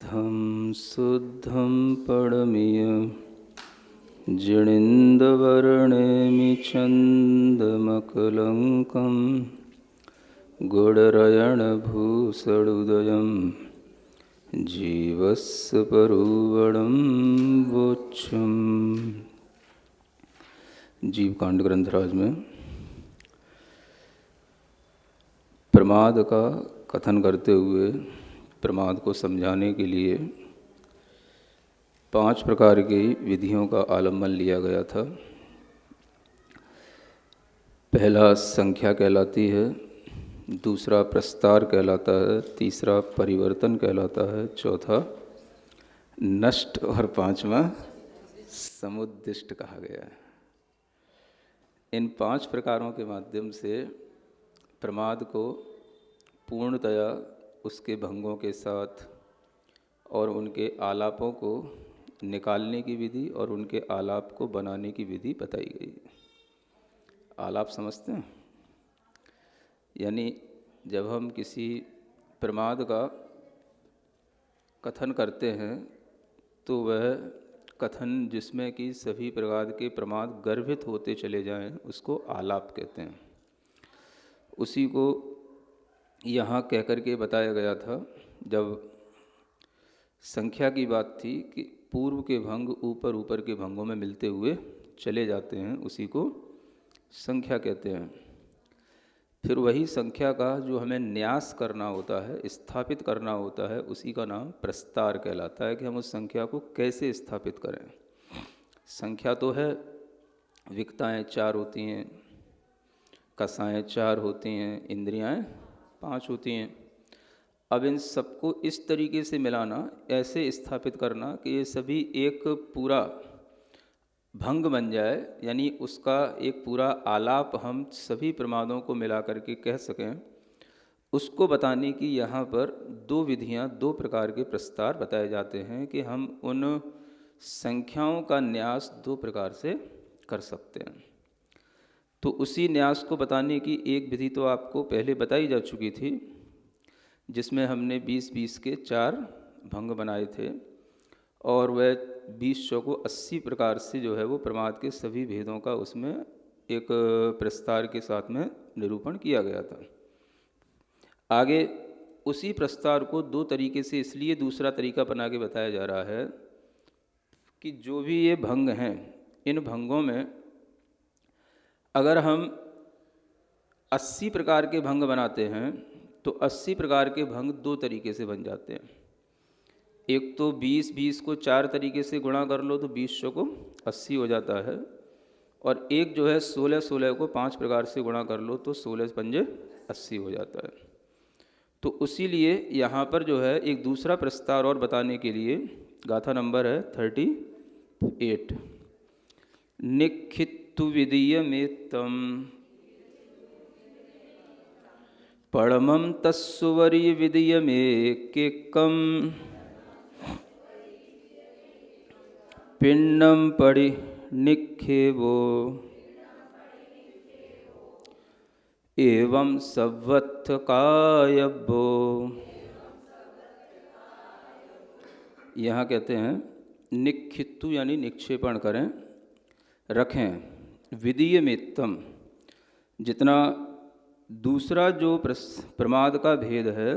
शुद्धं शुद्धं पडमिय जिणिन्दवर्णेमि चन्दमकलङ्कं गुडरयणभूषणुदयं जीवस्य परुवणं वोच्छम्। जीवकांड ग्रंथराज में प्रमाद का कथन करते हुए प्रमाद को समझाने के लिए 5 प्रकार की विधियों का आलम्बन लिया गया था। पहला संख्या कहलाती है, दूसरा प्रस्तार कहलाता है, तीसरा परिवर्तन कहलाता है, चौथा नष्ट और 5वां समुद्दिष्ट कहा गया है। इन 5 प्रकारों के माध्यम से प्रमाद को पूर्णतया उसके भंगों के साथ और उनके आलापों को निकालने की विधि और उनके आलाप को बनाने की विधि बताई गई। आलाप समझते हैं? यानी जब हम किसी प्रमाद का कथन करते हैं तो वह कथन जिसमें कि सभी प्रकार के प्रमाद गर्भित होते चले जाएं, उसको आलाप कहते हैं। उसी को यहाँ कह कर के बताया गया था जब संख्या की बात थी कि पूर्व के भंग ऊपर ऊपर के भंगों में मिलते हुए चले जाते हैं, उसी को संख्या कहते हैं। फिर वही संख्या का जो हमें न्यास करना होता है, स्थापित करना होता है, उसी का नाम प्रस्तार कहलाता है कि हम उस संख्या को कैसे स्थापित करें। संख्या तो है, विकताएँ 4 होती हैं, कसाएँ 4 होती हैं, इंद्रियाएँ 5 होती हैं। अब इन सबको इस तरीके से मिलाना, ऐसे स्थापित करना कि ये सभी एक पूरा भंग बन जाए, यानी उसका एक पूरा आलाप हम सभी प्रमादों को मिला करके कह सकें, उसको बताने की यहाँ पर 2 विधियाँ, 2 प्रकार के प्रस्तार बताए जाते हैं कि हम उन संख्याओं का न्यास 2 प्रकार से कर सकते हैं। तो उसी न्यास को बताने की एक विधि तो आपको पहले बताई जा चुकी थी, जिसमें हमने 20-20 के 4 भंग बनाए थे और वह 20 को 80 प्रकार से जो है वो प्रमाद के सभी भेदों का उसमें एक प्रस्तार के साथ में निरूपण किया गया था। आगे उसी प्रस्तार को 2 तरीके से इसलिए दूसरा तरीका बना के बताया जा रहा है कि जो भी ये भंग हैं, इन भंगों में अगर हम 80 प्रकार के भंग बनाते हैं तो 80 प्रकार के भंग 2 तरीके से बन जाते हैं। एक तो 20-20 को 4 तरीके से गुणा कर लो तो 20 को 80 हो जाता है, और एक जो है 16 को 5 प्रकार से गुणा कर लो तो 16 पंजे 80 हो जाता है। तो उसीलिए यहाँ पर जो है एक दूसरा प्रस्तार और बताने के लिए गाथा नंबर है 38। निखित्तु विदीय में तम पड़मं तस्सुवरी विदीय में केकम पिंडम पड़ि निक्षेपो एवं सवत्थ कायब्बो। यहाँ कहते हैं निक्षित्तु यानी निक्षेपण करें, रखें, विदीय मेत्तम, जितना दूसरा जो प्रमाद का भेद है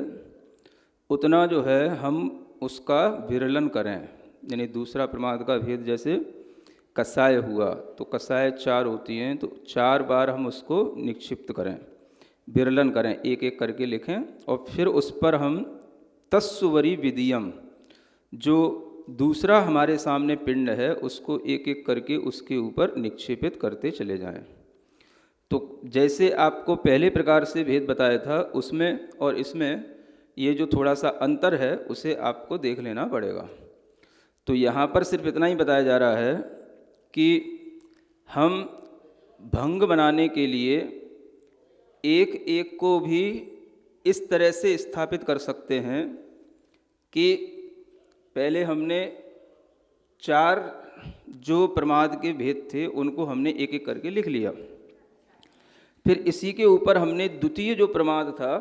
उतना जो है हम उसका विरलन करें। यानी दूसरा प्रमाद का भेद जैसे कसाय हुआ तो कसाय 4 होती हैं, तो 4 बार हम उसको निक्षिप्त करें, विरलन करें, एक एक करके लिखें, और फिर उस पर हम तस्सुवरी विदियम, जो दूसरा हमारे सामने पिंड है, उसको एक एक करके उसके ऊपर निक्षेपित करते चले जाएं। तो जैसे आपको पहले प्रकार से भेद बताया था उसमें और इसमें ये जो थोड़ा सा अंतर है उसे आपको देख लेना पड़ेगा। तो यहाँ पर सिर्फ इतना ही बताया जा रहा है कि हम भंग बनाने के लिए एक एक को भी इस तरह से स्थापित कर सकते हैं कि पहले हमने 4 जो प्रमाद के भेद थे उनको हमने एक एक करके लिख लिया, फिर इसी के ऊपर हमने द्वितीय जो प्रमाद था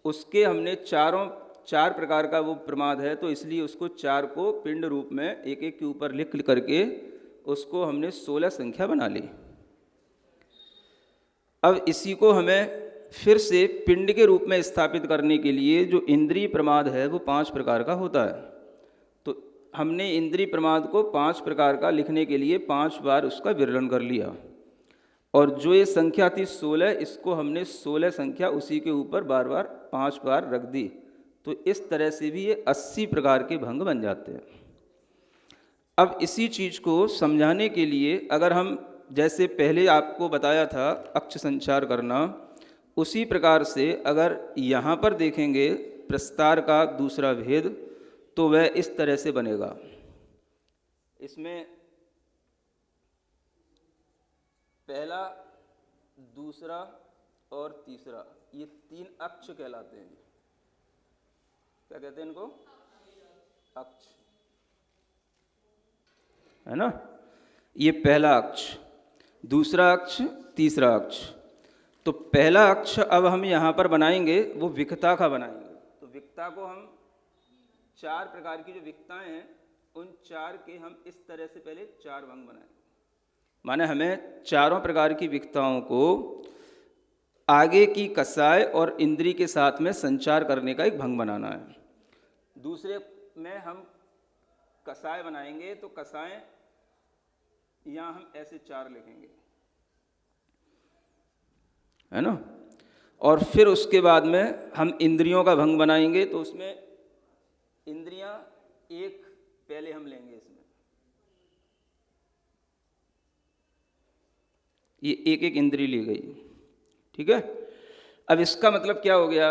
उसके हमने चारों 4 प्रकार का वो प्रमाद है, तो इसलिए उसको 4 को पिंड रूप में एक एक के ऊपर लिख करके उसको हमने 16 संख्या बना ली। अब इसी को हमें फिर से पिंड के रूप में स्थापित करने के लिए जो इंद्रिय प्रमाद है वो 5 प्रकार का होता है। तो हमने इंद्रिय प्रमाद को 5 प्रकार का लिखने के लिए 5 बार उसका विवरण कर लिया, और जो ये संख्या थी 16, इसको हमने 16 संख्या उसी के ऊपर बार बार 5 बार रख दी। तो इस तरह से भी ये 80 प्रकार के भंग बन जाते हैं। अब इसी चीज़ को समझाने के लिए अगर हम जैसे पहले आपको बताया था अक्ष संचार करना, उसी प्रकार से अगर यहाँ पर देखेंगे प्रस्तार का दूसरा भेद, तो वह इस तरह से बनेगा। इसमें पहला, दूसरा और तीसरा, ये 3 अक्ष कहलाते हैं। क्या कहते हैं इनको? अक्ष, है ना। ये पहला अक्ष, दूसरा अक्ष, तीसरा अक्ष। तो पहला अक्ष अब हम यहाँ पर बनाएंगे वो विकता का बनाएंगे। तो विकता को हम 4 प्रकार की जो विकताएं हैं उन 4 के हम इस तरह से पहले 4 भंग बनाएंगे। माने हमें चारों प्रकार की विकताओं को आगे की कसाय और इंद्री के साथ में संचार करने का एक भंग बनाना है। दूसरे में हम कसाय बनाएंगे, तो कसाएं यहाँ हम ऐसे 4 लिखेंगे, है ना। और फिर उसके बाद में हम इंद्रियों का भंग बनाएंगे, तो उसमें इंद्रियां एक पहले हम लेंगे। इसमें ये एक एक इंद्री ली गई, ठीक है। अब इसका मतलब क्या हो गया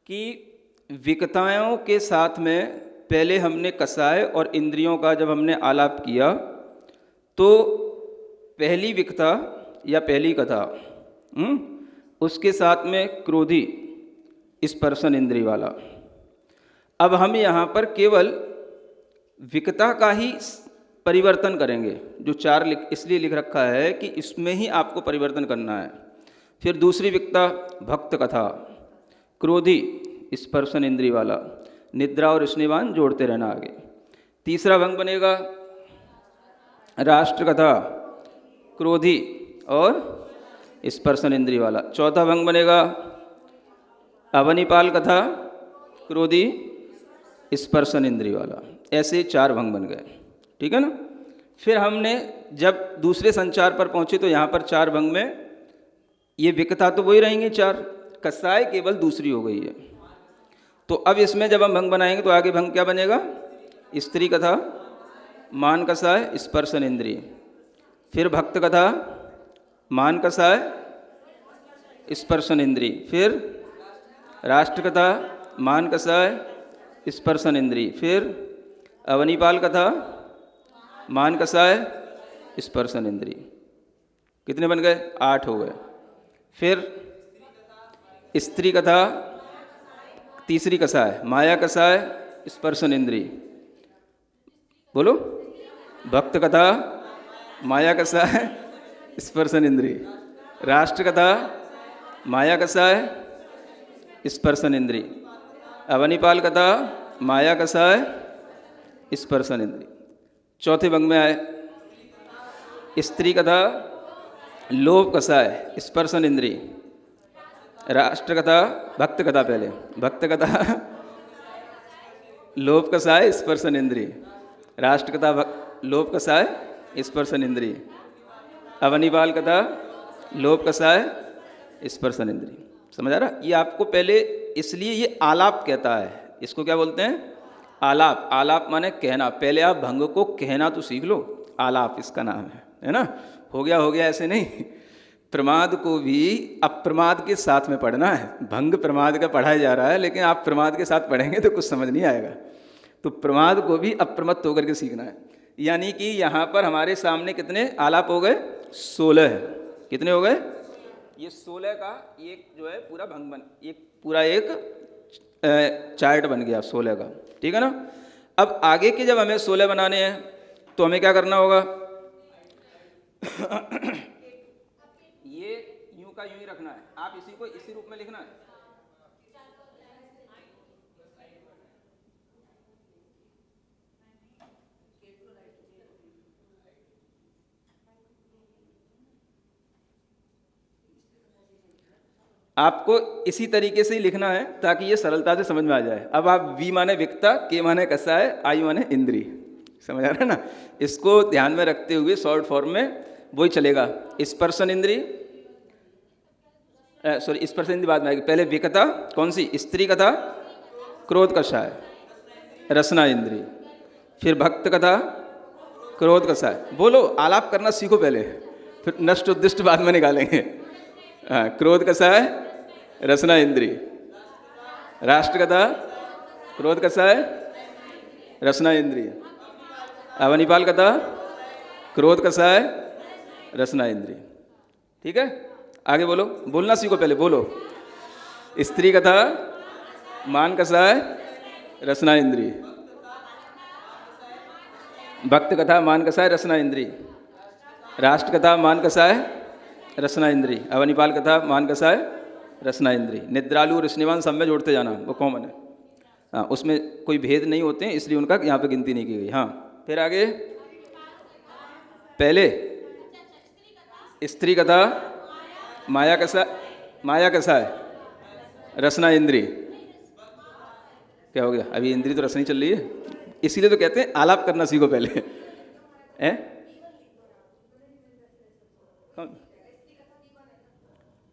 कि विकताओं के साथ में पहले हमने कसाय और इंद्रियों का जब हमने आलाप किया, तो पहली विकता या पहली कथा उसके साथ में क्रोधी स्पर्शन इंद्री वाला। अब हम यहाँ पर केवल विकता का ही परिवर्तन करेंगे। जो 4 इसलिए लिख रखा है कि इसमें ही आपको परिवर्तन करना है। फिर दूसरी विकता भक्त कथा, क्रोधी स्पर्शन इंद्री वाला, निद्रा और स्नेवान जोड़ते रहना आगे। तीसरा भंग बनेगा राष्ट्र कथा, क्रोधी और स्पर्शन इंद्री वाला। चौथा भंग बनेगा अवनिपाल कथा, क्रोधी स्पर्शन इंद्री वाला। ऐसे 4 भंग बन गए, ठीक है ना। फिर हमने जब दूसरे संचार पर पहुंचे तो यहाँ पर 4 भंग में ये विकता तो वही रहेंगे 4, कसाय केवल दूसरी हो गई है। तो अब इसमें जब हम भंग बनाएंगे तो आगे भंग क्या बनेगा? स्त्री कथा, मान कसाय, स्पर्शन इंद्रिय। फिर भक्त कथा, मान कसाय, स्पर्शन इंद्रिय। फिर राष्ट्र कथा, मान कसाय, स्पर्शन इंद्रिय। फिर अवनिपाल कथा, मान कसाय, स्पर्शन इंद्रिय। कितने बन गए? 8 हो गए। फिर स्त्री कथा, तीसरी कसाय, माया कसाय, स्पर्शन इंद्रिय। बोलो। भक्त कथा, माया कसाय, स्पर्शन इंद्रिय। राष्ट्र कथा, माया कसाय, स्पर्शन इंद्रिय। अवनिपाल कथा, माया कसाय, स्पर्शन इंद्रिय। चौथे भंग में आए स्त्री कथा, लोभ कसाय, स्पर्शन इंद्रिय। राष्ट्र कथा, भक्त कथा, पहले भक्त कथा लोभ कसाय, स्पर्शन इंद्रिय। राष्ट्र कथा, लोभ कसाय, स्पर्शन इंद्रिय। अवनिपाल कथा, लोभ कसाय, स्पर्शन इंद्रिय। समझ आ रहा? ये आपको पहले इसलिए ये आलाप कहता है। इसको क्या बोलते हैं? आलाप। आलाप माने कहना। पहले आप भंग को कहना तो सीख लो, आलाप इसका नाम है ना। हो गया ऐसे नहीं। प्रमाद को भी अप्रमाद के साथ में पढ़ना है। भंग प्रमाद का पढ़ाया जा रहा है, लेकिन आप प्रमाद के साथ पढ़ेंगे तो कुछ समझ नहीं आएगा। तो प्रमाद को भी अप्रमत्त होकर के सीखना है। यानी कि यहाँ पर हमारे सामने कितने आलाप हो गए? 16 है। कितने हो गए? ये 16 का एक जो है पूरा भंग बन, एक पूरा एक चार्ट बन गया 16 का, ठीक है ना। अब आगे के जब हमें 16 बनाने हैं तो हमें क्या करना होगा? ये यूं का यूं ही रखना है। आप इसी को इसी रूप में लिखना है। आपको इसी तरीके से ही लिखना है ताकि ये सरलता से समझ में आ जाए। अब आप वी माने विकता, के माने कसाय, आई माने इंद्री, समझ आ रहा है ना। इसको ध्यान में रखते हुए शॉर्ट फॉर्म में वही चलेगा। स्पर्शन इंद्री, सॉरी स्पर्शन इंद्री बाद में आएगी। पहले विकता कौन सी, स्त्री कथा, क्रोध कषाय, रसना इंद्री, फिर भक्त कथा, क्रोध कषाय। बोलो, आलाप करना सीखो पहले, फिर नष्ट उद्दिष्ट बाद में निकालेंगे। क्रोध कषाय, रसना इंद्री, राष्ट्र कथा, क्रोध कषाय, रसना इंद्री, अवनिपाल कथा, क्रोध कषाय, रसना इंद्री। ठीक है, आगे बोलो, बोलना सीखो पहले, बोलो। स्त्री कथा, मान कषाय, रसना इंद्री, भक्त कथा, मान कषाय, रसना इंद्री, राष्ट्र कथा, मान कषाय, रसना इंद्री, अवनिपाल कथा, मान कषाय, रसना इंद्री। निद्रालु और स्नेवान सब में जोड़ते जाना, वो कॉमन है। हाँ, उसमें कोई भेद नहीं होते हैं, इसलिए उनका यहाँ पे गिनती नहीं की गई। हाँ, फिर आगे पहले स्त्री कथा, माया कषाय, रसना इंद्री। क्या हो गया, अभी इंद्री तो रसनी चल रही है, इसीलिए तो कहते हैं आलाप करना सीखो पहले।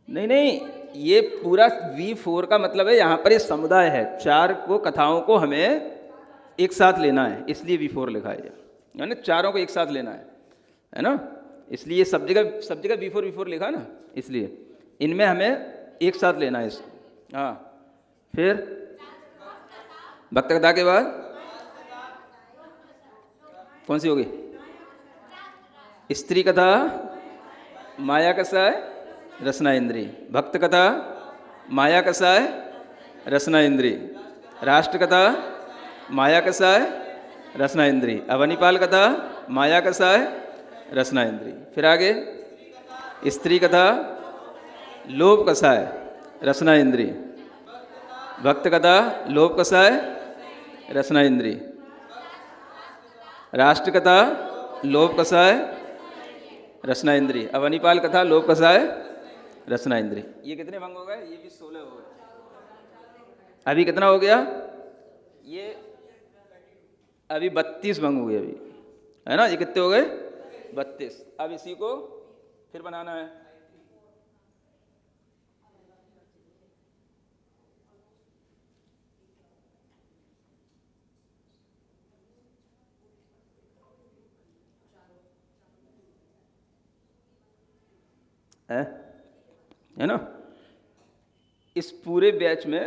नहीं, ये पूरा V4 का मतलब है, यहाँ पर ये समुदाय है, 4 को कथाओं को हमें एक साथ लेना है, इसलिए V4 लिखा है, यानी चारों को एक साथ लेना है ना। इसलिए सब जगह V4 लिखा है ना, इसलिए इनमें हमें एक साथ लेना है इसको। हाँ, फिर भक्त कथा के बाद कौन सी होगी, स्त्री कथा, माया कषाय, रसना इंद्री, भक्त कथा, माया कषाय, रसना इंद्री, राष्ट्र कथा, माया कषाय, रसना इंद्री, अवनिपाल कथा, माया कषाय, रसना इंद्री। फिर आगे स्त्री कथा, लोभ कषाय, रसना इंद्री, भक्त कथा, लोभ कषाय, रसना इंद्री, राष्ट्र कथा, लोभ कषाय, रसना इंद्री, अवनिपाल कथा, लोभ कषाय, रसना इंद्री। ये कितने भंग हो गए, ये भी 16 हो गए। अभी कितना हो गया, ये अभी 32 भंग हो गए अभी, है ना। ये कितने हो गए, 32। अब इसी को फिर बनाना है। है ना। इस पूरे बैच में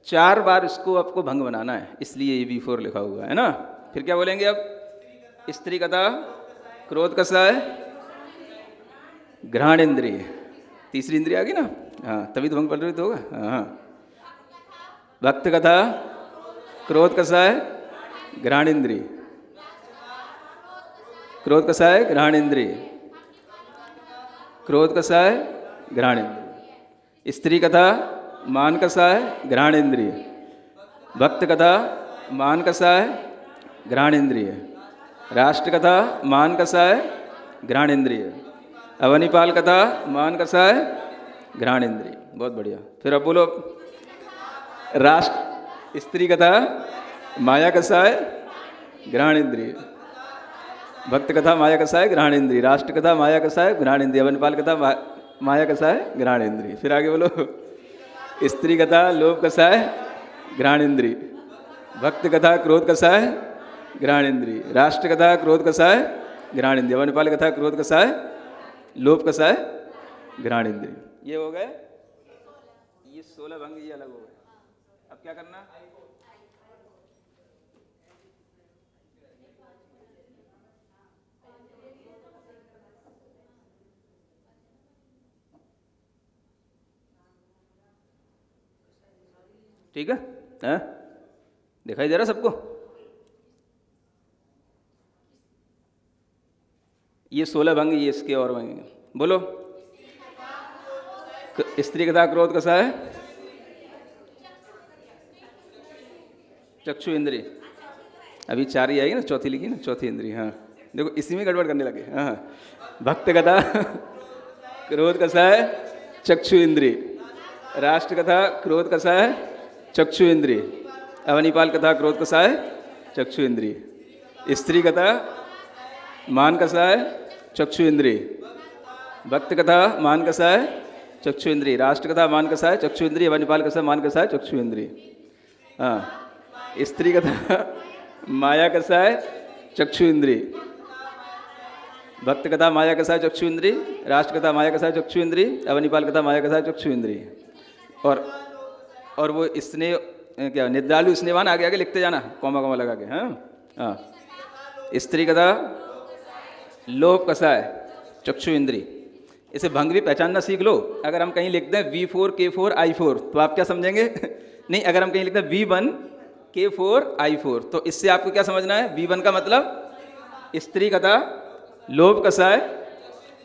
4 बार इसको आपको भंग बनाना है, इसलिए ये V4 लिखा हुआ है ना। फिर क्या बोलेंगे अब, स्त्री कथा, क्रोध कषाय, घ्राण इंद्रिय, तीसरी इंद्रिय आ गई ना। हाँ, तभी तो भंग पड़ रही तो होगा। हाँ, भक्त कथा, क्रोध कषाय, घ्राण इंद्रिय, क्रोध कषाय, घ्राण इंद्रिय, क्रोध कषाय, घ्राण इंद्रिय, स्त्री कथा, मान कषाय, घ्राण इंद्रिय, भक्त कथा, मान कषाय, घ्राण इंद्रिय, राष्ट्र कथा, मान कषाय, घ्राण इंद्रिय, अवनिपाल कथा, मान कषाय, घ्राण इंद्रिय। बहुत बढ़िया। फिर अब बोलो, राष्ट्र, स्त्री कथा, माया कषाय, घ्राण इंद्रिय, भक्त कथा, माया कषाय, घ्राण इंद्रिय, राष्ट्र कथा, माया कषाय, घ्राण इंद्रिय, अवनिपाल कथा, माया कषाय, घ्राण इंद्रिय। फिर आगे बोलो, स्त्री कथा, लोभ कषाय, घ्राण इंद्रिय, भक्त कथा, क्रोध कषाय, घ्राण इंद्रिय, राष्ट्र कथा, क्रोध कषाय, घ्राण इंद्रिय, अवनिपाल कथा, क्रोध कषाय, लोभ कषाय, घ्राण इंद्रिय। ये हो गए, ये 16 भंग, ये अलग हो गए। अब क्या करना, ठीक है, दिखाई दे रहा सबको। ये 16 भंग, ये इसके और भंग। बोलो, स्त्री कथा, क्रोध कषाय, चक्षु इंद्रिय, अभी 4 ही आएगी ना, चौथी लिखी ना, चौथी इंद्रिय। हाँ, देखो इसी में गड़बड़ करने लगे। हाँ, भक्त कथा, क्रोध कषाय, चक्षु इंद्रिय, राष्ट्र कथा क्रोध कसाय चक्षु इंद्रिय, अवनिपाल कथा क्रोध कसाय चक्षु इंद्रिय, स्त्री कथा मान कसाय चक्षु इंद्रिय, भक्त कथा मान कसाय चक्षु इंद्रिय, राष्ट्र कथा मान कसाय चक्षु इंद्रिय, अवनिपाल कथा मान कसाय चक्षु इंद्रिय। हाँ, स्त्री कथा माया कसाय चक्षु इंद्रिय, भक्त कथा माया कसाय चक्षु इंद्रिय, राष्ट्र कथा माया कसाय चक्षु इंद्रिय, अवनिपाल कथा माया कसाय चक्षु इंद्रिय। और वो स्नेह क्या निद्रालु स्नेहवान आगे आगे लिखते जाना कॉमा कॉमा लगा के। हाँ हाँ, स्त्री कथा लोभ कसाय चक्षु इंद्रिय। इसे भंग भी पहचानना सीख लो। अगर हम कहीं लिखते हैं V4 K4 I4 तो आप क्या समझेंगे? नहीं, अगर हम कहीं लिखते हैं V1 K4 I4 तो इससे आपको क्या समझना है? V1 का मतलब स्त्री कथा लोभ कसाय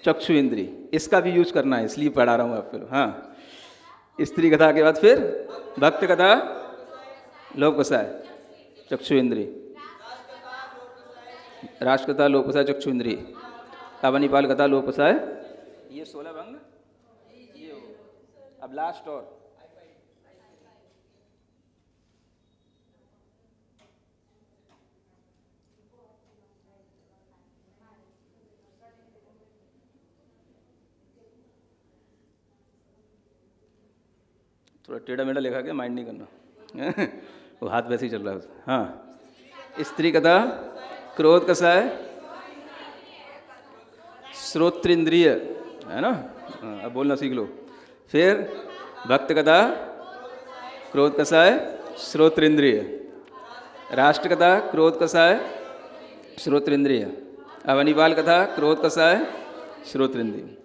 चक्षु इंद्रिय, इसका भी यूज करना है, इसलिए पढ़ा रहा हूँ आपको। हाँ, स्त्री कथा के बाद फिर भक्त कथा लोभ कसाय चक्षु इंद्रिय, राष्ट्र कथा लोभ कसाय चक्षु इंद्रिय, अवनिपाल कथा लोभ कसाय। ये 16 भंग ये हो। अब लास्ट और थोड़ा टेढ़ा मेढ़ा लिखा के माइंड नहीं करना वो हाथ वैसे ही चल रहा है। हाँ, स्त्री कथा क्रोध कसाय श्रोत्रेंद्रिय, है ना? अब बोलना सीख लो। फिर भक्त कथा क्रोध कसाय श्रोत्रेंद्रिय, राष्ट्र कथा क्रोध कसाय श्रोत्रेंद्रिय, अवनिपाल कथा क्रोध कसाय श्रोत्रेंद्रिय।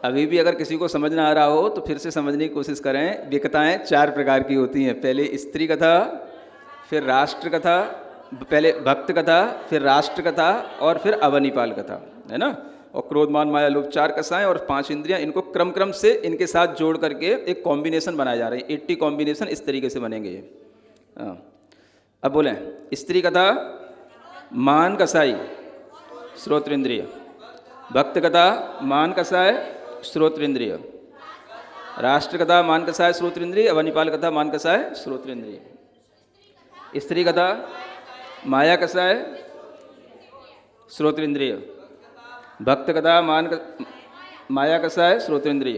अभी भी अगर किसी को समझ ना आ रहा हो तो फिर से समझने की कोशिश करें। विकताएं 4 प्रकार की होती हैं। पहले स्त्री कथा, फिर राष्ट्र कथा, पहले भक्त कथा, फिर राष्ट्र कथा और फिर अवनिपाल कथा, है ना? और क्रोध मान माया लोभ 4 कसाएं और 5 इंद्रियां, इनको क्रम क्रम से इनके साथ जोड़ करके एक कॉम्बिनेशन बनाया जा रहा है। 80 कॉम्बिनेशन इस तरीके से बनेंगे ये। अब बोलें, स्त्री कथा मान कसाई श्रोत्रेंद्रिय, भक्त कथा मान कसाय श्रोत्रेंद्रिय, राष्ट्र कथा मान कसाय श्रोत्रेंद्रिय, अवनिपाल कथा मान कसाय श्रोत्रेंद्रिय, स्त्री कथा माया कसाय श्रोत्रेंद्रिय, भक्त कथा माया कसाय श्रोतेंद्रिय,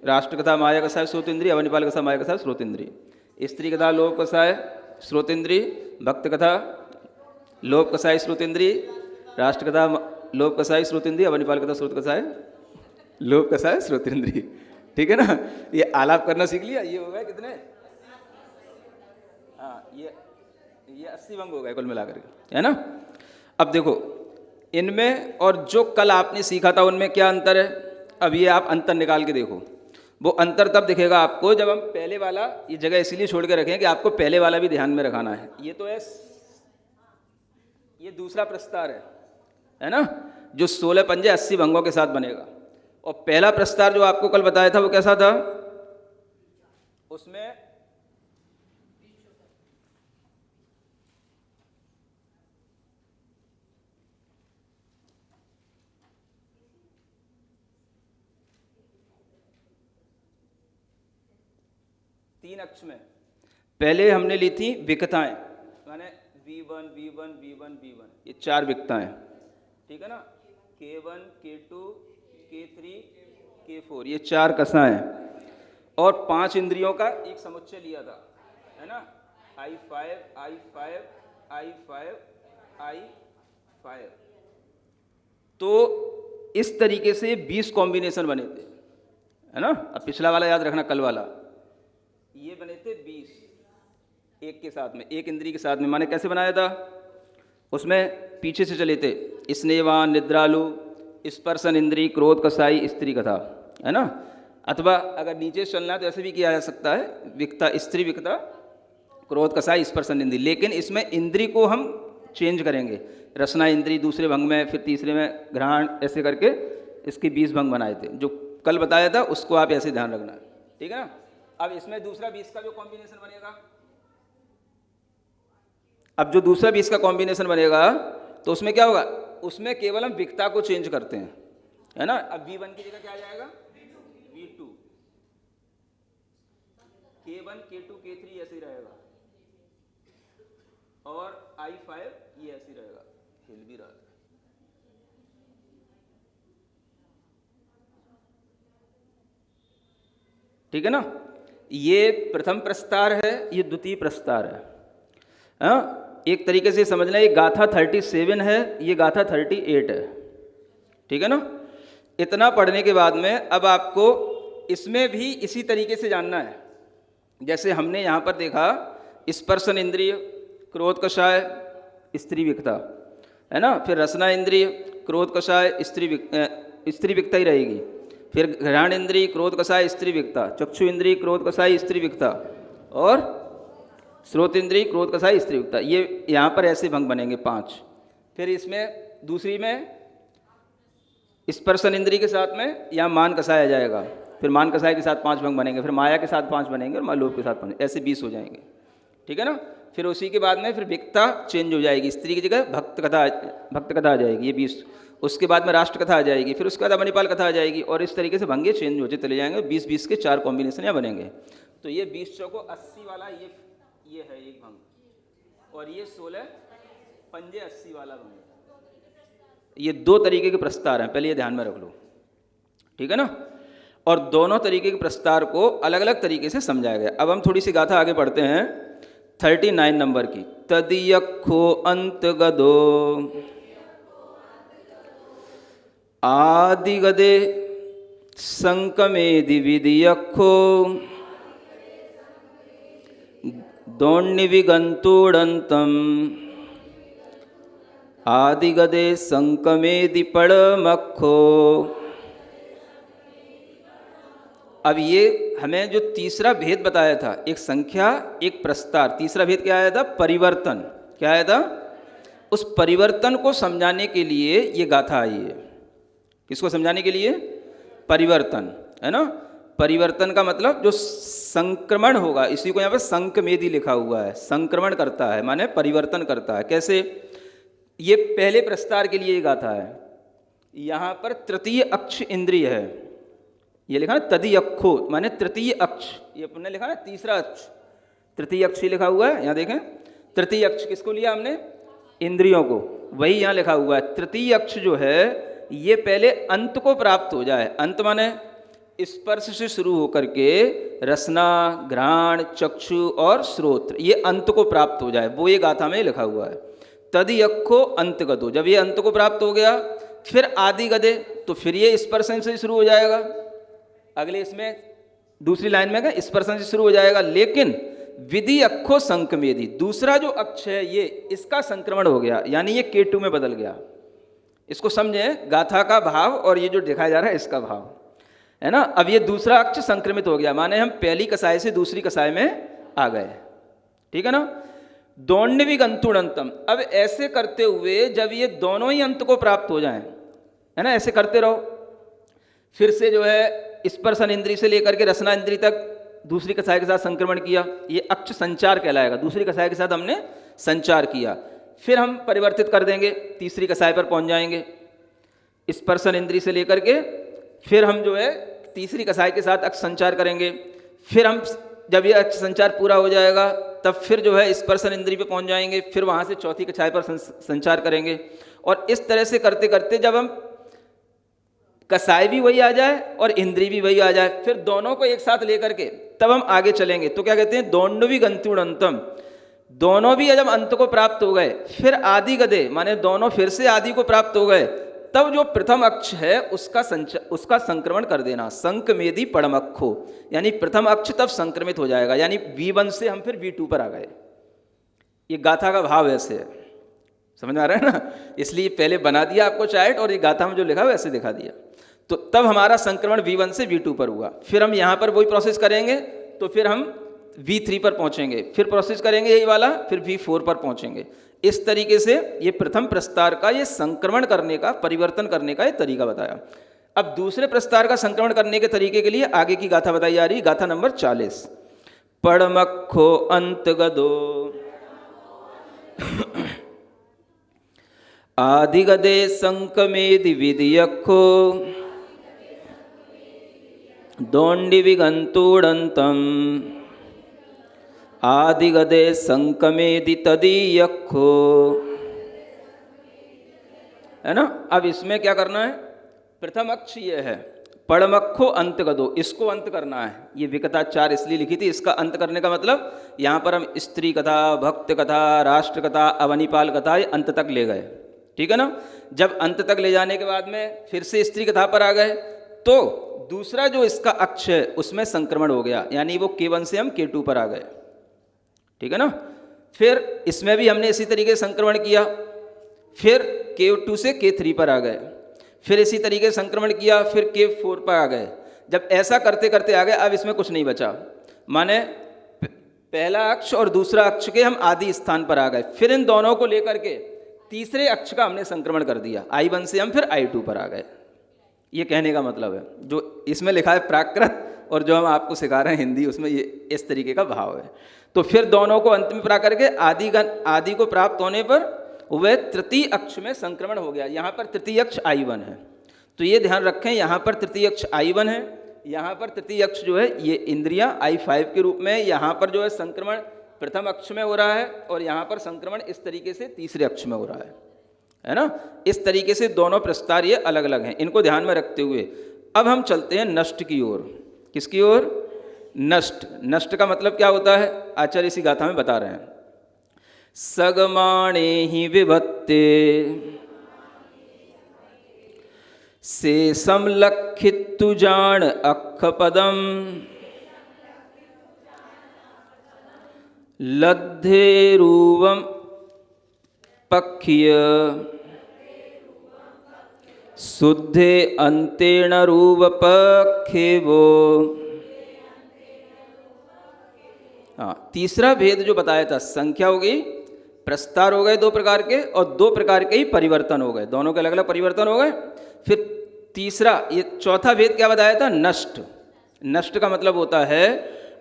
राष्ट्र कथा माया कसाय श्रोतेंद्रिय, अवनिपाल कथा माया कसाय श्रोतेंद्रिय, स्त्री कथा लोभ कसाय श्रोतेंद्रिय, भक्त कथा लोभ कसाय श्रोतेंद्रिय, राष्ट्र कथा लोभ कसाय श्रोतेंद्रिय, अवनिपाल कथा श्रोत कसाय लोभ कसाय श्रोतेंद्रिय। ठीक है ना? ये आलाप करना सीख लिया। ये हो गए कितने? हाँ, ये 80 भंग हो गए कुल मिलाकर के, है ना? अब देखो इनमें और जो कल आपने सीखा था उनमें क्या अंतर है। अब ये आप अंतर निकाल के देखो। वो अंतर तब दिखेगा आपको जब हम पहले वाला, ये जगह इसलिए छोड़ के रखें कि आपको पहले वाला भी ध्यान में रखाना है। ये तो है, ये दूसरा प्रस्तार है ना? जो 16 पंजे 80 भंगों के साथ बनेगा। और पहला प्रस्तार जो आपको कल बताया था वो कैसा था? उसमें तीन अक्ष में पहले हमने ली थी विकताएं, माने V1 V1 V1 V1, ये 4 विकताएं। ठीक है ना? K1 K2 K3 K4, ये 4 कसाएं और 5 इंद्रियों का एक समुच्चय लिया था, है ना? I5 I5 I5 I5। तो इस तरीके से 20 कॉम्बिनेशन बने थे, है ना? अब पिछला वाला याद रखना, कल वाला ये बने थे 20 एक के साथ में, एक इंद्री के साथ में। माने कैसे बनाया था? उसमें पीछे से चले थे, स्नेहवान, निद्रालु, स्पर्शन इंद्री, क्रोध कसाई, स्त्री कथा, है ना? अथवा अगर नीचे से चलना है तो ऐसे भी किया जा सकता है, विकता स्त्री विकता, क्रोध कसाई, स्पर्शन इंद्री। लेकिन इसमें इंद्री को हम चेंज करेंगे। रसना इंद्री दूसरे भंग में, फिर तीसरे में घ्राण, ऐसे करके इसके 20 भंग बनाए थे। जो कल बताया था उसको आप ऐसे ध्यान रखना, ठीक है ना? अब इसमें दूसरा 20 का जो कॉम्बिनेशन बनेगा, अब जो दूसरा 20 का कॉम्बिनेशन बनेगा तो उसमें क्या होगा? उसमें केवल हम विकता को चेंज करते हैं, है ना? अब V1 की जगह क्या आ जाएगा? V2, K1 K2 K3 ऐसे ही रहेगा और I5 ये ऐसे ही रहेगा, हिल भी रहा है। ठीक है ना। ये प्रथम प्रस्तार है, ये द्वितीय प्रस्तार है। हाँ, एक तरीके से समझना, ये गाथा 37 है, ये गाथा 38 है। ठीक है ना। इतना पढ़ने के बाद में अब आपको इसमें भी इसी तरीके से जानना है। जैसे हमने यहाँ पर देखा, स्पर्शन इंद्रिय, क्रोध कषाय, स्त्री विकता, है ना। फिर रसना इंद्रिय, क्रोध कषाय, स्त्री विकता ही रहेगी। फिर घ्राण इंद्रिय, क्रोध कषाय, स्त्री विकता। चक्षु इंद्रिय, क्रोध कषाय, स्त्री विकता। और श्रोत इंद्रिय, क्रोध कषाय, स्त्री विकता। ये यहाँ पर ऐसे भंग बनेंगे 5। फिर इसमें दूसरी में स्पर्शन इंद्रिय के साथ में यहाँ मान कषाय आ जाएगा। फिर मान कषाय के साथ 5 भंग बनेंगे। फिर माया के साथ 5 बनेंगे और लोभ के साथ 5, ऐसे 20 हो जाएंगे। ठीक है ना। फिर उसी के बाद में फिर विकता चेंज हो जाएगी, स्त्री की जगह भक्त कथा आ जाएगी, ये 20। उसके बाद में राष्ट्र कथा आ जाएगी। फिर उसके बाद अमनिपाल कथा आ जाएगी। और इस तरीके से भंगे चेंज होते चले जाएंगे। 20-20 के 4 कॉम्बिनेशन यहाँ बनेंगे। तो ये 20 चौको 80 वाला ये है एक भंग, और ये 16 पंजे 80 वाला भंग। ये 2 तरीके के प्रस्तार हैं, पहले ये ध्यान में रख लो। ठीक है ना। और दोनों तरीके के प्रस्तार को अलग अलग तरीके से समझाया गया। अब हम थोड़ी सी गाथा आगे पढ़ते हैं 39 नंबर की। तदियखो अंतगदो आदिगदे संकमेदि विदियखो दोण्निविगंतुडंतम आदिगदे संकमेदि पड़मखो। अब ये हमें जो तीसरा भेद बताया था, एक संख्या एक प्रस्तार, तीसरा भेद क्या आया था? परिवर्तन। क्या आया था? उस परिवर्तन को समझाने के लिए ये गाथा आई है। किसको समझाने के लिए? परिवर्तन, है ना। परिवर्तन का मतलब जो संक्रमण होगा, इसी को यहाँ पर संकमेदि लिखा हुआ है। संक्रमण करता है माने परिवर्तन करता है। कैसे? ये पहले प्रस्तार के लिए गाथा है। यहाँ पर तृतीय अक्ष इंद्रिय है, ये लिखा ना तदियखो माने तृतीय अक्ष। ये अपने लिखा ना तीसरा अक्ष, तृतीय अक्ष ही लिखा हुआ है। यहाँ देखें, तृतीय अक्ष किसको लिया हमने? इंद्रियों को। वही यहाँ लिखा हुआ है। तृतीय अक्ष जो है ये पहले अंत को प्राप्त हो जाए। अंत माने स्पर्श से शुरू होकर के रसना, घ्राण, चक्षु और श्रोत्र, ये अंत को प्राप्त हो जाए, वो ये गाथा में लिखा हुआ है। तदियखो अंतगदो, जब ये अंत को प्राप्त हो गया फिर आदि गदे, तो फिर ये स्पर्शन से शुरू हो जाएगा। अगले इसमें दूसरी लाइन में क्या? स्पर्शन से शुरू हो जाएगा। लेकिन विधि अक्षो संकमेदि, दूसरा जो अक्ष है ये, इसका संक्रमण हो गया, यानी ये K2 में बदल गया। इसको समझे, गाथा का भाव और ये जो दिखाया जा रहा है इसका भाव, है ना। अब ये दूसरा अक्ष संक्रमित हो गया, माने हम पहली कसाय से दूसरी कसाय में आ गए। ठीक है ना। दोण्यवि गंतुड़ंतम, अब ऐसे करते हुए जब ये दोनों ही अंत को प्राप्त हो जाएं, है ना, ऐसे करते रहो। फिर से जो है स्पर्शन इंद्री से लेकर के रसना इंद्री तक दूसरी कसाय के साथ संक्रमण किया, ये अक्ष संचार कहलाएगा। दूसरी कसाय के साथ हमने संचार किया, फिर हम परिवर्तित कर देंगे, तीसरी कसाय पर पहुंच जाएंगे। स्पर्शन इंद्री से लेकर के फिर हम जो है तीसरी कसाय के साथ अक्ष संचार करेंगे। फिर हम जब ये अक्ष संचार पूरा हो जाएगा तब फिर जो है स्पर्शन इंद्री पे पहुंच जाएंगे। फिर वहाँ से चौथी कसाय पर संचार करेंगे। और इस तरह से करते करते जब हम कसाय भी वही आ जाए और इंद्री भी वही आ जाए, फिर दोनों को एक साथ लेकर के तब हम आगे चलेंगे। तो क्या कहते हैं? दोण्डवी गंतुड़ंतम, दोनों भी जब अंत को प्राप्त हो गए, फिर आदि गदे माने दोनों फिर से आदि को प्राप्त हो गए, तब जो प्रथम अक्ष है उसका संक्रमण कर देना। संकमेदि पड़मखो, यानी प्रथम अक्ष तब संक्रमित हो जाएगा, यानी V1 से हम फिर V2 पर आ गए। ये गाथा का भाव ऐसे है, समझ में आ रहा है ना। इसलिए पहले बना दिया आपको चार्ट और ये गाथा में जो लिखा है वैसे दिखा दिया। तो तब हमारा संक्रमण V1 से V2 पर हुआ। फिर हम यहाँ पर वही प्रोसेस करेंगे, तो फिर हम V3 पर पहुँचेंगे, फिर प्रोसेस करेंगे यही वाला, फिर V4 पर पहुँचेंगे। इस तरीके से ये प्रथम प्रस्तार का ये संक्रमण करने का, परिवर्तन करने का ये तरीका बताया। अब दूसरे प्रस्तार का संक्रमण करने के तरीके के लिए आगे की गाथा बताई जा रही, गाथा नंबर 40। पड़मखो अंतगदो आदिगदे संकमेदि विदियखो दोण्डिविगंतुड़ंतम आदिगदे संकमेदि तदीयखो, है ना। अब इसमें क्या करना है, प्रथम अक्ष ये है, पड़मक्खो अंत गदो, इसको अंत करना है। ये विकटाचार इसलिए लिखी थी, इसका अंत करने का मतलब यहाँ पर हम स्त्री कथा, भक्त कथा, राष्ट्र कथा, अवनिपाल कथा, ये अंत तक ले गए, ठीक है ना। जब अंत तक ले जाने के बाद में फिर से स्त्री कथा पर आ गए, तो दूसरा जो इसका अक्ष है उसमें संक्रमण हो गया, यानी वो K1 से हम K2 पर आ गए, ठीक है ना। फिर इसमें भी हमने इसी तरीके से संक्रमण किया, फिर K2 से K3 पर आ गए, फिर इसी तरीके से संक्रमण किया, फिर K4 पर आ गए। जब ऐसा करते करते आ गए, अब इसमें कुछ नहीं बचा, माने पहला अक्ष और दूसरा अक्ष के हम आदि स्थान पर आ गए, फिर इन दोनों को लेकर के तीसरे अक्ष का हमने संक्रमण कर दिया, I1 से हम फिर I2 पर आ गए। ये कहने का मतलब है, जो इसमें लिखा है प्राकृत और जो हम आपको सिखा रहे हैं हिंदी, उसमें ये इस तरीके का भाव है। तो फिर दोनों को अंत में परा करके आदि को प्राप्त होने पर वह तृतीय अक्ष में संक्रमण हो गया। यहाँ पर तृतीय अक्ष I1 है, तो ये ध्यान रखें, यहाँ पर तृतीय अक्ष I1 है, यहाँ पर तृतीय अक्ष जो है ये इंद्रियां I5 के रूप में, यहाँ पर जो है संक्रमण प्रथम अक्ष में हो रहा है, और यहाँ पर संक्रमण इस तरीके से तीसरे अक्ष में हो रहा है ना। इस तरीके से दोनों प्रस्तार ये अलग अलग हैं, इनको ध्यान में रखते हुए अब हम चलते हैं नष्ट की ओर। किसकी ओर? नष्ट। नष्ट का मतलब क्या होता है, आचार्य इसी गाथा में बता रहे हैं। सगमाणे ही विभत्ते से समलक्षितु जान अक्षपदम लद्धे रूपम पक्षीय शुद्धे अंतेण रूप पक्षेवो। हाँ, तीसरा भेद जो बताया था, संख्या हो गई, प्रस्तार हो गए दो प्रकार के, और दो प्रकार के ही परिवर्तन हो गए, दोनों के अलग अलग परिवर्तन हो गए। फिर तीसरा, ये चौथा भेद क्या बताया था, नष्ट। नष्ट का मतलब होता है,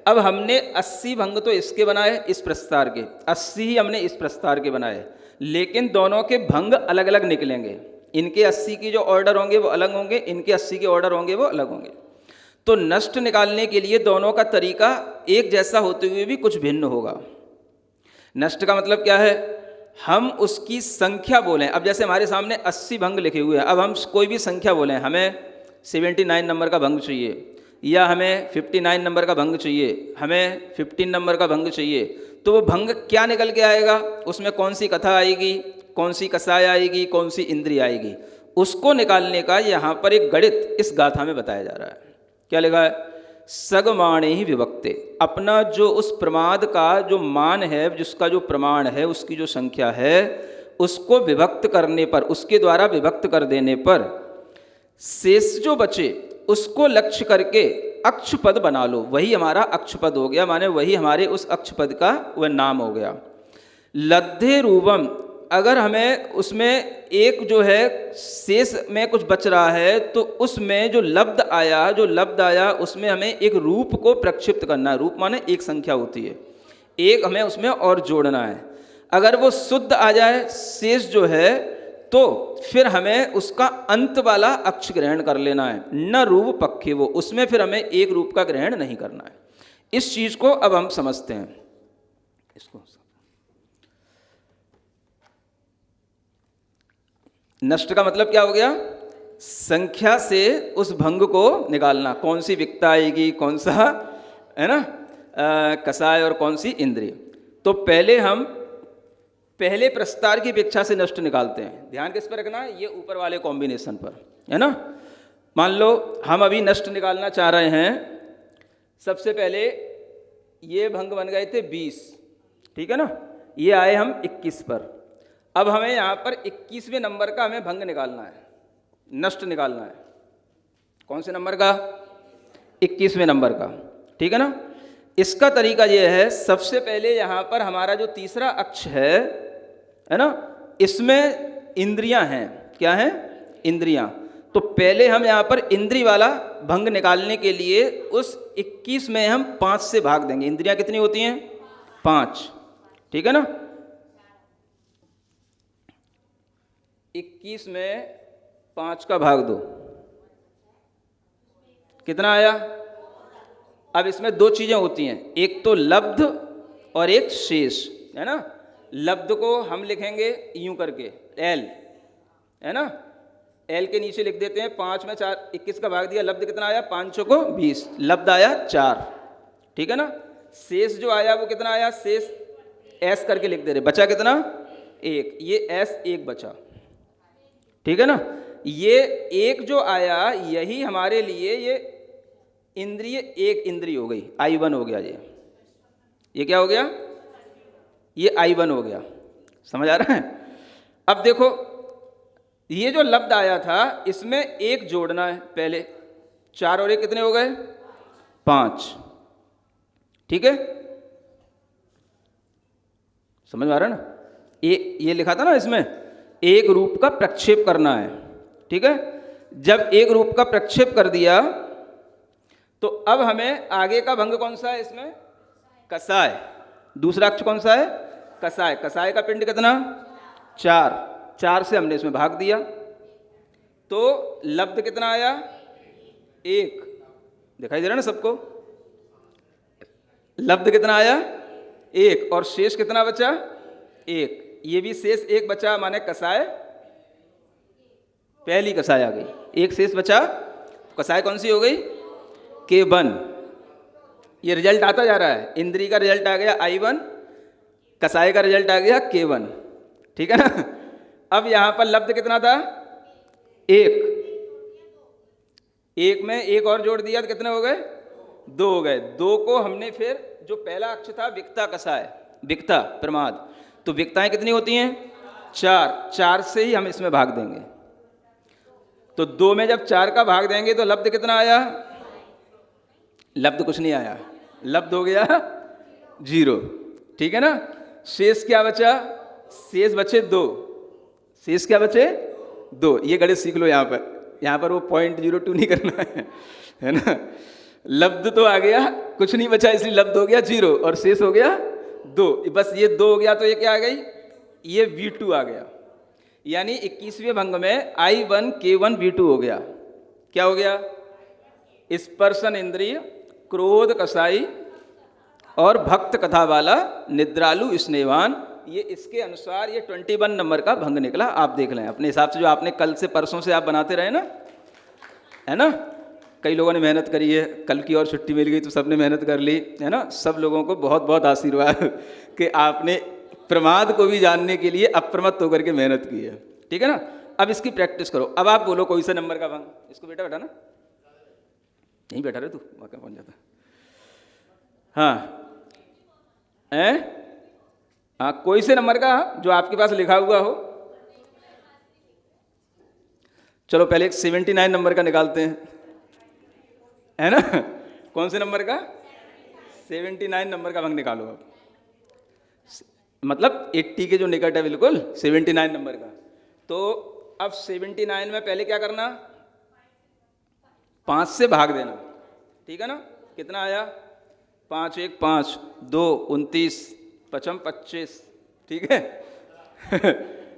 अब हमने 80 भंग तो इसके बनाए, इस प्रस्तार के 80 ही हमने इस प्रस्तार के बनाए, लेकिन दोनों के भंग अलग अलग निकलेंगे। इनके 80 की जो ऑर्डर होंगे वो अलग होंगे, इनके 80 के ऑर्डर होंगे वो अलग होंगे। तो नष्ट निकालने के लिए दोनों का तरीका एक जैसा होते हुए भी कुछ भिन्न होगा। नष्ट का मतलब क्या है, हम उसकी संख्या बोलें। अब जैसे हमारे सामने 80 भंग लिखे हुए हैं, अब हम कोई भी संख्या बोलें, हमें 79 नंबर का भंग चाहिए, या हमें 59 नंबर का भंग चाहिए, हमें 15 नंबर का भंग चाहिए, तो वो भंग क्या निकल के आएगा, उसमें कौन सी कथा आएगी, कौन सी कसाय आएगी, कौन सी इंद्रिय आएगी, उसको निकालने का यहाँ पर एक गणित इस गाथा में बताया जा रहा है। क्या लिखा है, सगमाणे ही विभक्ते, अपना जो उस प्रमाद का जो मान है, जिसका जो प्रमाण है, उसकी जो संख्या है, उसको विभक्त करने पर, उसके द्वारा विभक्त कर देने पर शेष जो बचे उसको लक्ष्य करके अक्षपद बना लो, वही हमारा अक्षपद हो गया, माने वही हमारे उस अक्षपद का वह नाम हो गया। लद्धे रूपम, अगर हमें उसमें एक जो है शेष में कुछ बच रहा है, तो उसमें जो लब्ध आया उसमें हमें एक रूप को प्रक्षिप्त करना है। रूप माने एक संख्या होती है, एक हमें उसमें और जोड़ना है। अगर वो शुद्ध आ जाए शेष जो है, तो फिर हमें उसका अंत वाला अक्ष ग्रहण कर लेना है, न रूप पक्षी वो, उसमें फिर हमें एक रूप का ग्रहण नहीं करना है। इस चीज को अब हम समझते हैं। इसको नष्ट का मतलब क्या हो गया, संख्या से उस भंग को निकालना, कौन सी विकता आएगी, कौन सा है ना कसाय, और कौन सी इंद्रिय। तो पहले हम पहले प्रस्तार की अपेक्षा से नष्ट निकालते हैं। ध्यान किस पर रखना है, ये ऊपर वाले कॉम्बिनेशन पर, है ना। मान लो हम अभी नष्ट निकालना चाह रहे हैं, सबसे पहले ये भंग बन गए थे 20, ठीक है ना, ये आए हम 21 पर। अब हमें यहाँ पर 21वें नंबर का हमें भंग निकालना है, नष्ट निकालना है। कौन से नंबर का, 21वें नंबर का, ठीक है ना। इसका तरीका यह है, सबसे पहले यहाँ पर हमारा जो तीसरा अक्ष है ना, इसमें इंद्रियां हैं। क्या हैं, इंद्रियां। तो पहले हम यहाँ पर इंद्रिय वाला भंग निकालने के लिए उस 21 में हम 5 से भाग देंगे। इंद्रियां कितनी होती हैं, 5, ठीक है ना। 21 में 5 का भाग दो, कितना आया। अब इसमें दो चीजें होती हैं, एक तो लब्ध और एक शेष, है ना। लब्ध को हम लिखेंगे यूं करके एल, है ना। एल के नीचे लिख देते हैं 5 में 4 21 का भाग दिया, लब्ध कितना आया 5 चौको 20, लब्ध आया 4, ठीक है ना। शेष जो आया वो कितना आया, शेष एस करके लिख दे रहे, बचा कितना 1, ये एस 1 बचा, ठीक है ना। ये एक जो आया यही हमारे लिए ये इंद्रिय, एक इंद्रिय हो गई, I1 हो गया। ये क्या हो गया, ये I1 हो गया, समझ आ रहा है। अब देखो ये जो लब्ध आया था इसमें एक जोड़ना है पहले, 4 और 1 कितने हो गए 5, ठीक है, समझ में आ रहा है ना। ये लिखा था ना इसमें एक रूप का प्रक्षेप करना है, ठीक है। जब एक रूप का प्रक्षेप कर दिया तो अब हमें आगे का भंग कौन सा है इसमें, कसाय। दूसरा अक्ष कौन सा है, कसाय। कसाय का पिंड कितना 4, 4 से हमने इसमें भाग दिया तो लब्ध कितना आया 1, दिखाई दे रहा है ना सबको, लब्ध कितना आया 1 और शेष कितना बचा 1, ये भी शेष 1 बचा, माने कसाय पहली कसाय आ गई, एक शेष बचा, कसाय कौन सी हो गई K1। ये रिजल्ट आता जा रहा है, इंद्री का रिजल्ट आ गया I1, कसाय का रिजल्ट आ गया K1, ठीक है ना। अब यहां पर लब्ध कितना था 1, 1 में 1 और जोड़ दिया तो कितने हो गए 2 हो गए। 2 को हमने फिर जो पहला अक्ष था विक्ता कसाय, विक्ता प्रमाद, तो विक्ताएं कितनी होती हैं 4, 4 से ही हम इसमें भाग देंगे। तो 2 में जब 4 का भाग देंगे तो लब्ध कितना आया, लब्ध कुछ नहीं आया, लब्ध हो गया 0, ठीक है ना। शेष क्या बचा, शेष बचे 2, शेष क्या बचे 2। ये गणित सीख लो यहाँ पर वो 0.02 नहीं करना है ना। लब्ध तो आ गया, कुछ नहीं बचा इसलिए लब्ध हो गया 0 और शेष हो गया 2, बस ये 2 हो गया तो ये क्या आ गई, ये V2 आ गया। यानी 21वें भंग में I1 K1 V2 हो गया। क्या हो गया, स्पर्शन इंद्रिय, क्रोध कसाई और भक्त कथा वाला, निद्रालु स्नेहवान, ये इसके अनुसार ये 21 नंबर का भंग निकला। आप देख लें अपने हिसाब से, जो आपने कल से परसों से आप बनाते रहे ना, है ना। कई लोगों ने मेहनत करी है, कल की और छुट्टी मिल गई तो सबने मेहनत कर ली, है ना। सब लोगों को बहुत बहुत आशीर्वाद कि आपने प्रमाद को भी जानने के लिए अप्रमत्त होकर के मेहनत की है, ठीक है ना। अब इसकी प्रैक्टिस करो। अब आप बोलो कोई सा नंबर का भंग, इसको बेटा बैठा ना, यहीं बैठा रहे तू, वहाँ कहाँ पहुँच जाता। हाँ, कोई से नंबर का जो आपके पास लिखा हुआ हो। चलो पहले एक 79 नंबर का निकालते हैं, है ना। कौन से नंबर का, 79 नंबर का भंग निकालो आप, मतलब 80 के जो निकट है बिल्कुल 79 नंबर का। तो अब 79 में पहले क्या करना, 5 से भाग देना, ठीक है ना। कितना आया 5 1 5, 2 29, 5 25, ठीक है।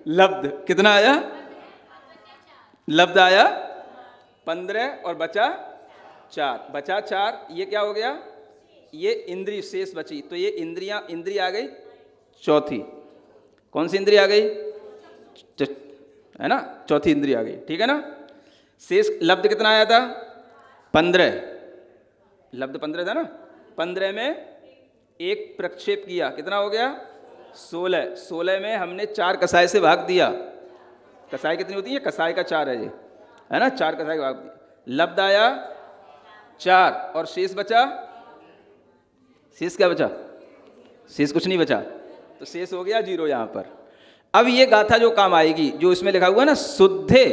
लब्ध कितना आया, लब्ध आया 15 और बचा 4, बचा 4, ये क्या हो गया, ये इंद्रिय शेष बची, तो ये इंद्रिय आ गई चौथी। कौन सी इंद्रिय आ गई, है ना, चौथी इंद्रिय आ गई, ठीक है ना। शेष लब्ध कितना आया था 15, लब्ध 15 था ना। 15 में एक प्रक्षेप किया, कितना हो गया 16, 16 में हमने 4 कसाय से भाग दिया। कसाय कितनी होती है, कसाय का 4 है ये, है ना, 4 कसाय का भाग दिया, लब्ध आया 4 और शेष बचा, शेष क्या बचा, शेष कुछ नहीं बचा, तो शेष हो गया 0 यहाँ पर। अब ये गाथा जो काम आएगी, जो इसमें लिखा हुआ है ना, शुद्धे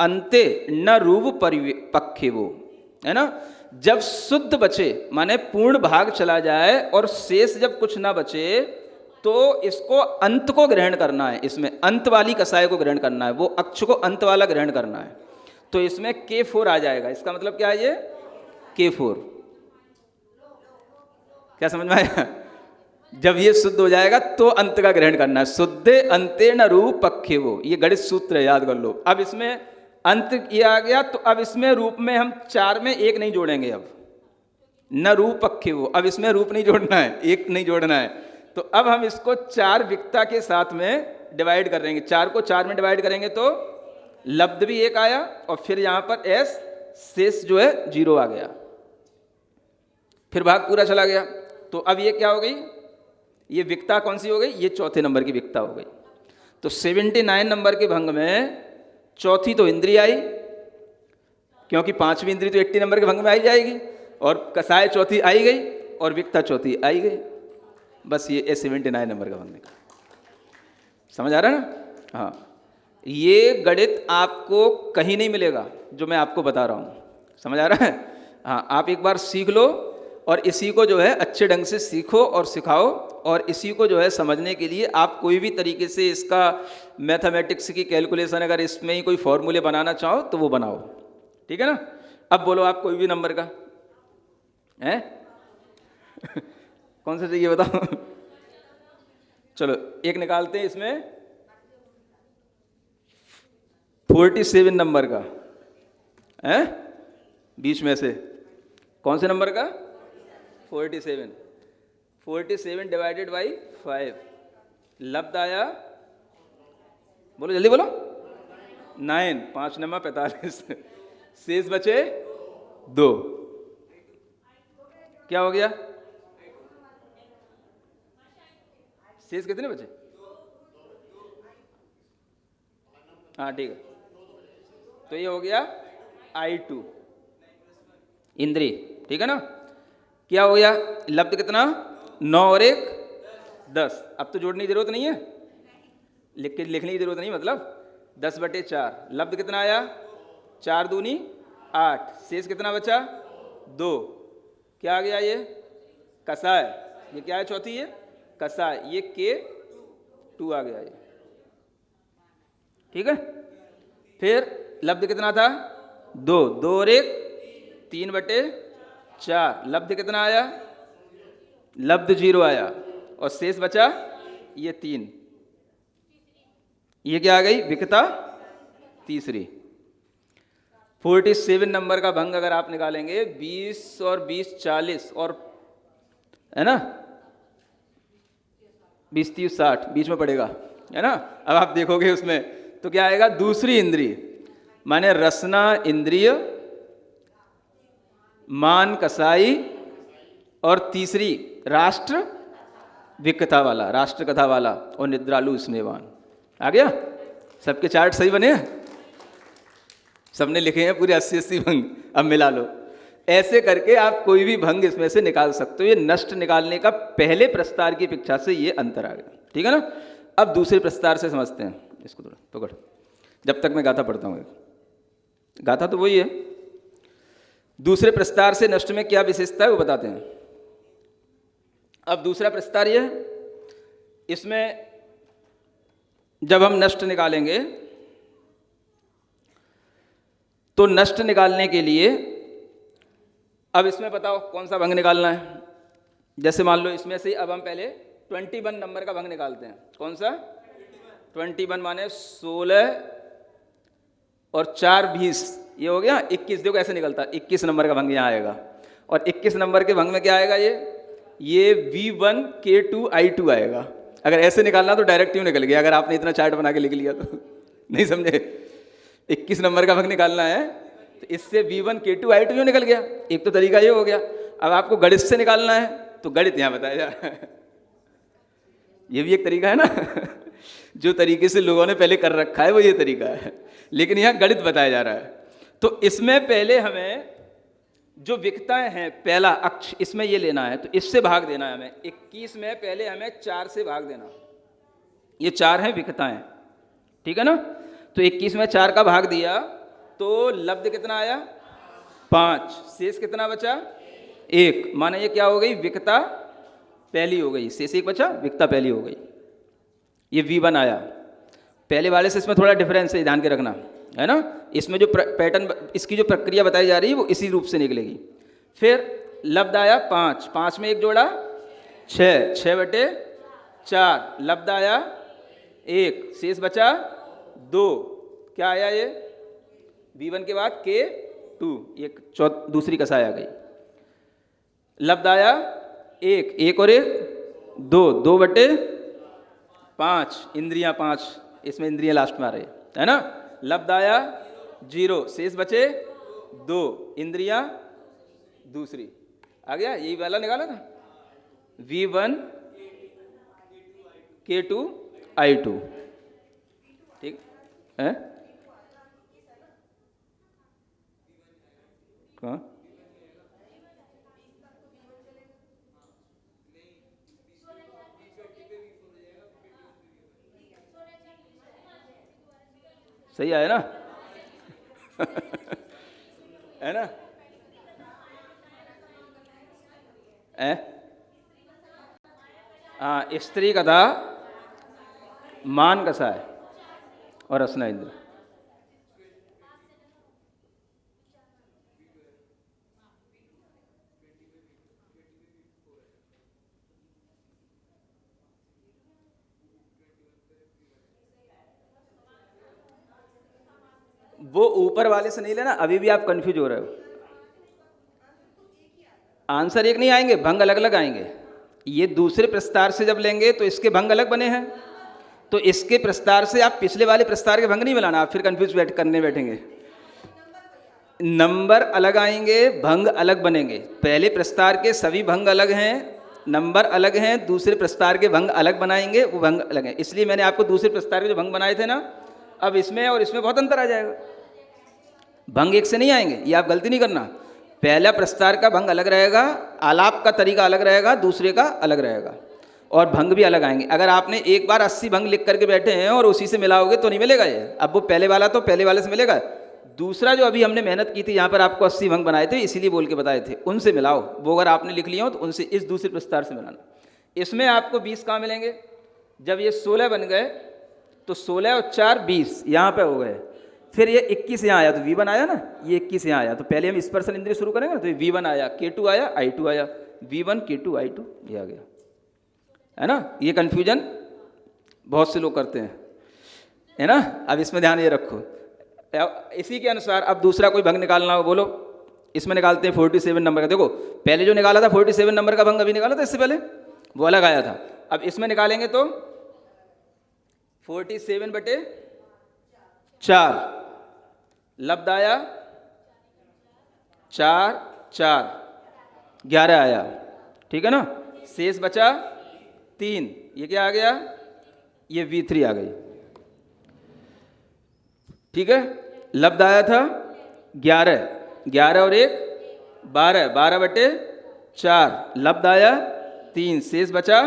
अंते न रूप परिपक्खे, वो है ना। जब शुद्ध बचे माने पूर्ण भाग चला जाए और शेष जब कुछ ना बचे तो इसको अंत को ग्रहण करना है, इसमें अंत वाली कसाय को ग्रहण करना है, वो अक्ष को अंत वाला ग्रहण करना है। तो इसमें K4 आ जाएगा। इसका मतलब क्या है, ये K4, क्या समझ में आया। जब ये शुद्ध हो जाएगा तो अंत का ग्रहण करना है। शुद्धे अंते न रूप पक्षे, वो ये गणित सूत्र है, याद कर लो। अब इसमें अंत ये आ गया तो अब इसमें रूप में हम 4 में 1 नहीं जोड़ेंगे, अब न रूप पक्षे वो, अब इसमें रूप नहीं जोड़ना है, 1 नहीं जोड़ना है, तो अब हम इसको 4 विकता के साथ में डिवाइड कर देंगे। 4 को 4 में डिवाइड करेंगे तो लब्ध भी 1 आया और फिर यहां पर एस शेष जो है 0 आ गया, फिर भाग पूरा चला गया। तो अब ये क्या हो गई, ये विकता कौन सी हो गई, ये चौथे नंबर की विकता हो गई। तो 79 नंबर के भंग में चौथी तो इंद्रिय आई, क्योंकि 5वीं इंद्रिय तो 80 नंबर के भंग में आई जाएगी, और कसाय चौथी आई गई और विकता चौथी आई गई। बस ये 79 नंबर का भंग निकला। समझ आ रहा है ना? हाँ, ये गणित आपको कहीं नहीं मिलेगा जो मैं आपको बता रहा हूँ। समझ आ रहा है? हाँ, आप एक बार सीख लो और इसी को जो है अच्छे ढंग से सीखो और सिखाओ, और इसी को जो है समझने के लिए आप कोई भी तरीके से इसका मैथमेटिक्स की कैलकुलेशन अगर इसमें ही कोई फॉर्मूले बनाना चाहो तो वो बनाओ। ठीक है ना? अब बोलो आप कोई भी नंबर का है कौन सा चाहिए बताओ। चलो एक निकालते हैं इसमें 47 नंबर का है, बीच में से कौन से नंबर का? 47 डिवाइडेड बाई 5, लब्ध आया, बोलो जल्दी बोलो, 9, 5 9 45, शेष बचे 2, क्या हो गया? शेष कितने बचे? हाँ ठीक है, तो ये हो गया I2 इंद्रिय। ठीक है ना? क्या हो गया? लब्ध कितना? 9 और 1 10। अब तो जोड़ने की जरूरत नहीं है, लिखने की जरूरत नहीं, मतलब 10/4। लब्ध कितना आया? 4 दूनी 8, शेष कितना बचा? 2। क्या आ गया? ये कसाय, ये क्या है? चौथी ये कसाय, ये K2 आ गया ये। ठीक है? फिर लब्ध कितना था? 2 और 1 3/4। लब्ध कितना आया? लब्ध 0 आया और शेष बचा ये 3। ये क्या आ गई? विकता तीसरी। 47 नंबर का भंग अगर आप निकालेंगे, 20 और 20 40 और है ना, 20 30 60 बीच में पड़ेगा, है ना? अब आप देखोगे उसमें तो क्या आएगा? दूसरी इंद्रिय माने रसना इंद्रिय, मान कसाई, और तीसरी राष्ट्र विकथा वाला, राष्ट्र कथा वाला, और निद्रालु स्नेहवान। आ गया? सबके चार्ट सही बने हैं? सबने लिखे हैं पूरे 80 भंग। अब मिला लो। ऐसे करके आप कोई भी भंग इसमें से निकाल सकते हो। ये नष्ट निकालने का पहले प्रस्तार की अपेक्षा से ये अंतर आ गया। ठीक है ना? अब दूसरे प्रस्तार से समझते हैं इसको। थोड़ा पकड़, जब तक मैं गाथा पढ़ता हूँ। गाथा तो वही है। दूसरे प्रस्तार से नष्ट में क्या विशेषता है वो बताते हैं। अब दूसरा प्रस्तार ये है, इसमें जब हम नष्ट निकालेंगे तो नष्ट निकालने के लिए अब इसमें बताओ कौन सा भंग निकालना है। जैसे मान लो इसमें से अब हम पहले 21 नंबर का भंग निकालते हैं। कौन सा? 21 माने 16 और 4 20, ये हो गया 21। देखो ऐसे निकलता है, 21 नंबर का भंग यहाँ आएगा। और 21 नंबर के भंग में क्या आएगा? ये V1 K2 I2 आएगा। अगर ऐसे निकालना तो डायरेक्ट यूँ निकल गया, अगर आपने इतना चार्ट बना के लिख लिया तो। नहीं समझे? 21 नंबर का भंग निकालना है तो इससे V1 K2 I2 जो निकल गया। एक तो तरीका ये हो गया। अब आपको गणित से निकालना है तो गणित यहाँ बताया जा रहा है। ये भी एक तरीका है ना। जो तरीके से लोगों ने पहले कर रखा है वो ये तरीका है, लेकिन यहाँ गणित बताया जा रहा है। तो इसमें पहले हमें जो विकताएं हैं, पहला अक्ष इसमें ये लेना है, तो इससे भाग देना है हमें। 21 में पहले हमें 4 से भाग देना। ये 4 हैं विकताएं, ठीक है ना? तो 21 में 4 का भाग दिया तो लब्ध कितना आया? 5। शेष कितना बचा? 1। माने ये क्या हो गई? विकता पहली हो गई। शेष 1 बचा, विकता पहली हो गई। ये V1 आया। पहले वाले से इसमें थोड़ा डिफरेंस है, ध्यान के रखना, है ना? इसमें जो पैटर्न, इसकी जो प्रक्रिया बताई जा रही है वो इसी रूप से निकलेगी। फिर लब्ध आया 5। 5 में 1 जोड़ा 6, 6/4। लब्ध आया 1, शेष बचा 2। क्या आया? ये V1 के बाद K2, एक दूसरी कसाई आ गई। लब्ध आया 1, 1 और 1 2/5, इंद्रियां 5, इसमें इंद्रियां लास्ट में आ रही है ना। लब्ध आया 0, शेष बचे 2, इंद्रियां दूसरी आ गया, यही वाला निकाला था V1 K2 I2, ठीक है। कहाँ सही आया ना है ना। हाँ, स्त्री का था मान कसा है और असना इंद्र। वो ऊपर वाले से नहीं लेना, अभी भी आप कंफ्यूज हो रहे हो। आंसर एक नहीं आएंगे, भंग अलग अलग आएंगे। ये दूसरे प्रस्तार से जब लेंगे तो इसके भंग अलग बने हैं, तो इसके प्रस्तार से आप पिछले वाले प्रस्तार के भंग नहीं मिलाना, आप फिर कंफ्यूज करने बैठेंगे। नंबर अलग आएंगे, भंग अलग बनेंगे। पहले प्रस्तार के सभी भंग अलग हैं, नंबर अलग हैं, दूसरे प्रस्तार के भंग अलग बनाएंगे, वो भंग अलग हैं। इसलिए मैंने आपको दूसरे प्रस्तार के जो भंग बनाए थे ना, अब इसमें और इसमें बहुत अंतर आ जाएगा। भंग एक से नहीं आएंगे, ये आप गलती नहीं करना। पहला प्रस्तार का भंग अलग रहेगा, आलाप का तरीका अलग रहेगा, दूसरे का अलग रहेगा, और भंग भी अलग आएंगे। अगर आपने एक बार 80 भंग लिख करके बैठे हैं और उसी से मिलाओगे तो नहीं मिलेगा ये। अब वो पहले वाला तो पहले वाले से मिलेगा, दूसरा जो अभी हमने मेहनत की थी यहाँ पर आपको 80 भंग बनाए थे, इसीलिए बोल के बताए थे, उनसे मिलाओ। वो अगर आपने लिख लिया हो तो उनसे इस दूसरे प्रस्तार से मिलाना। इसमें आपको 20 कहाँ मिलेंगे? जब ये 16 बन गए तो 16 और 4 20 यहाँ पे हो गए। फिर ये 21 यहाँ आया तो V1 आया ना, ये 21 यहाँ आया तो पहले हम स्पर्शन इंद्रिय शुरू करेंगे तो V1 आया, K2 आया, I2 आया, V1 K2 I2 ये आ गया, है ना। ये कन्फ्यूजन बहुत से लोग करते हैं, है ना। अब इसमें ध्यान ये रखो। इसी के अनुसार अब दूसरा कोई भंग निकालना हो बोलो। इसमें निकालते हैं 47 नंबर का। देखो पहले जो निकाला था 47 नंबर का भंग अभी निकाला था, इससे पहले वो अलग आया था। अब इसमें निकालेंगे तो 47/4 लब्ध आया 4 4 11 आया, ठीक है ना। शेष बचा 3, ये क्या आ गया? ये V3 आ गई, ठीक है। लब्ध आया था 11, 11 और 1 12, 12/4 लब्ध आया 3, शेष बचा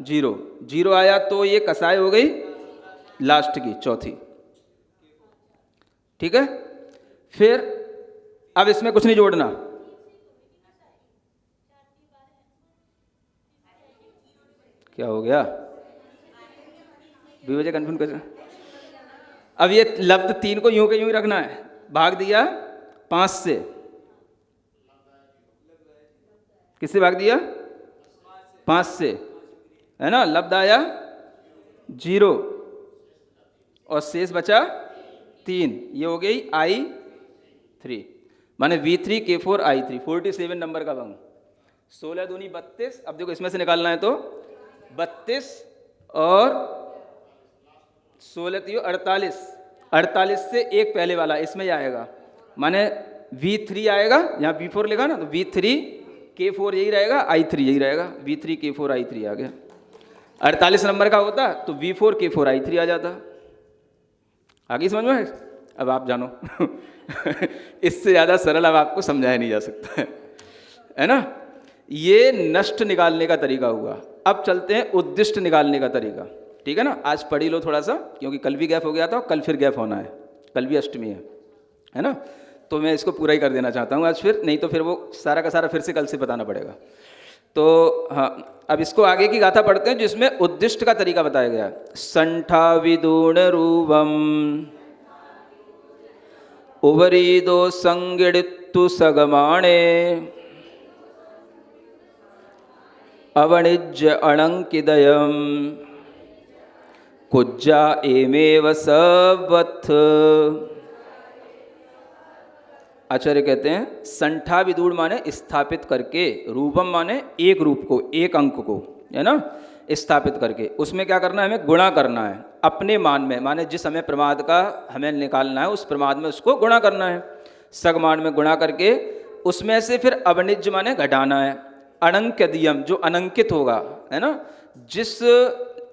0, 0 आया तो ये कसाय हो गई लास्ट की चौथी, ठीक है। फिर अब इसमें कुछ नहीं जोड़ना, क्या हो गया? वजह कन्फ्यूज कर। अब ये लब्ध 3 को यूं के यूं ही रखना है, भाग दिया 5 से, किससे भाग दिया? 5 से, है ना। लब्ध आया 0 और शेष बचा 3, ये हो गई I3, माने V3 K4 I3। 47 नंबर का भंग, 16 दूनी 32। अब देखो इसमें से निकालना है तो 32 और 16 तीन 48, 48 से एक पहले वाला इसमें ही आएगा, माने V3 आएगा। यहाँ V4 लिखा ना, तो V3 K4 यही रहेगा, I3 यही रहेगा, V3 K4 I3 आ गया। 48 नंबर का होता तो V4 K4 I3 आ जाता। आगे समझ में? अब आप जानो इससे ज़्यादा सरल अब आपको समझाया नहीं जा सकता है ना। ये नष्ट निकालने का तरीका हुआ। अब चलते हैं उद्दिष्ट निकालने का तरीका, ठीक है ना। आज पढ़ ही लो थोड़ा सा, क्योंकि कल भी गैप हो गया था और कल फिर गैप होना है, कल भी अष्टमी है ना। तो मैं इसको पूरा ही कर देना चाहता हूँ आज, फिर नहीं तो फिर वो सारा का सारा फिर से कल से बताना पड़ेगा। तो हाँ, अब इसको आगे की गाथा पढ़ते हैं जिसमें उद्दिष्ट का तरीका बताया गया। संठा विदूण रूपम उवरीदो संगिड़ित्तु सगमाणे अवणिज्य अणंकिदयम कुज्जा एमेव सवथ। आचार्य कहते हैं संठा विदूर माने स्थापित करके, रूपम माने एक रूप को, एक अंक को, है ना, स्थापित करके उसमें क्या करना है, हमें गुणा करना है अपने मान में, माने जिस हमें प्रमाद का हमें निकालना है उस प्रमाद में उसको गुणा करना है, सगमान में गुणा करके उसमें से फिर अवनिज माने घटाना है, अनंक्यदियम जो अनंकित होगा, है ना, जिस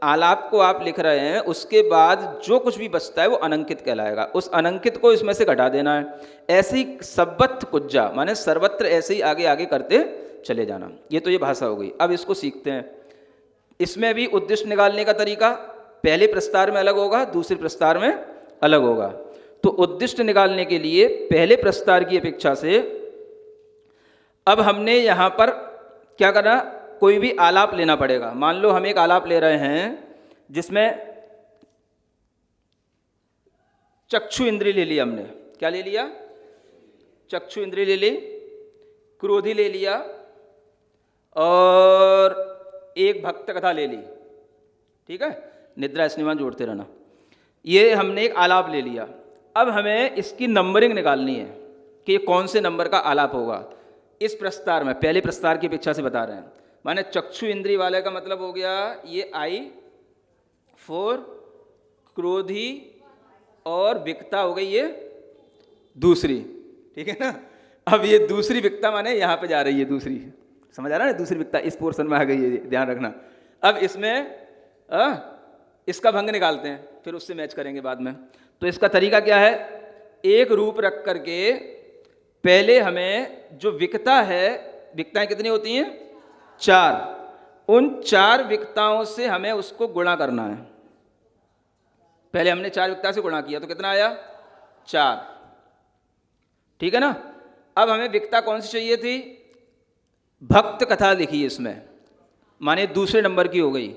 आलाप को आप लिख रहे हैं उसके बाद जो कुछ भी बचता है वो अनंकित कहलाएगा, उस अनंकित को इसमें से घटा देना है। ऐसे ही सर्वत्र कुज्जा माने सर्वत्र ऐसे ही आगे आगे करते चले जाना। ये तो ये भाषा हो गई। अब इसको सीखते हैं। इसमें भी उद्दिष्ट निकालने का तरीका पहले प्रस्तार में अलग होगा, दूसरे प्रस्तार में अलग होगा। तो उद्दिष्ट निकालने के लिए पहले प्रस्तार की अपेक्षा से अब हमने यहाँ पर क्या करना, कोई भी आलाप लेना पड़ेगा। मान लो हम एक आलाप ले रहे हैं जिसमें चक्षु इंद्रिय ले लिया हमने, क्या ले लिया, चक्षु इंद्रिय ले ली, क्रोधी ले लिया और एक भक्त कथा ले ली, ठीक है, निद्रा स्निमान जोड़ते रहना। ये हमने एक आलाप ले लिया। अब हमें इसकी नंबरिंग निकालनी है कि ये कौन से नंबर का आलाप होगा। इस प्रस्तार में पहले प्रस्तार की अपेक्षा से बता रहे हैं, माने चक्षु इंद्रिय वाले का मतलब हो गया ये I4, क्रोधी और विकता हो गई ये दूसरी, ठीक है ना। अब ये दूसरी विकता माने यहाँ पे जा रही है दूसरी, समझ आ रहा है ना, दूसरी विकता इस पोर्शन में आ गई है, ध्यान रखना। अब इसमें इसका भंग निकालते हैं, फिर उससे मैच करेंगे बाद में। तो इसका तरीका क्या है, एक रूप रख करके पहले हमें जो विकता है, विकताएं कितनी होती हैं, 4, उन 4 विकताओं से हमें उसको गुणा करना है। पहले हमने 4 विकता से गुणा किया तो कितना आया, 4, ठीक है ना। अब हमें विकता कौन सी चाहिए थी, भक्त कथा लिखी है इसमें, माने दूसरे नंबर की हो गई।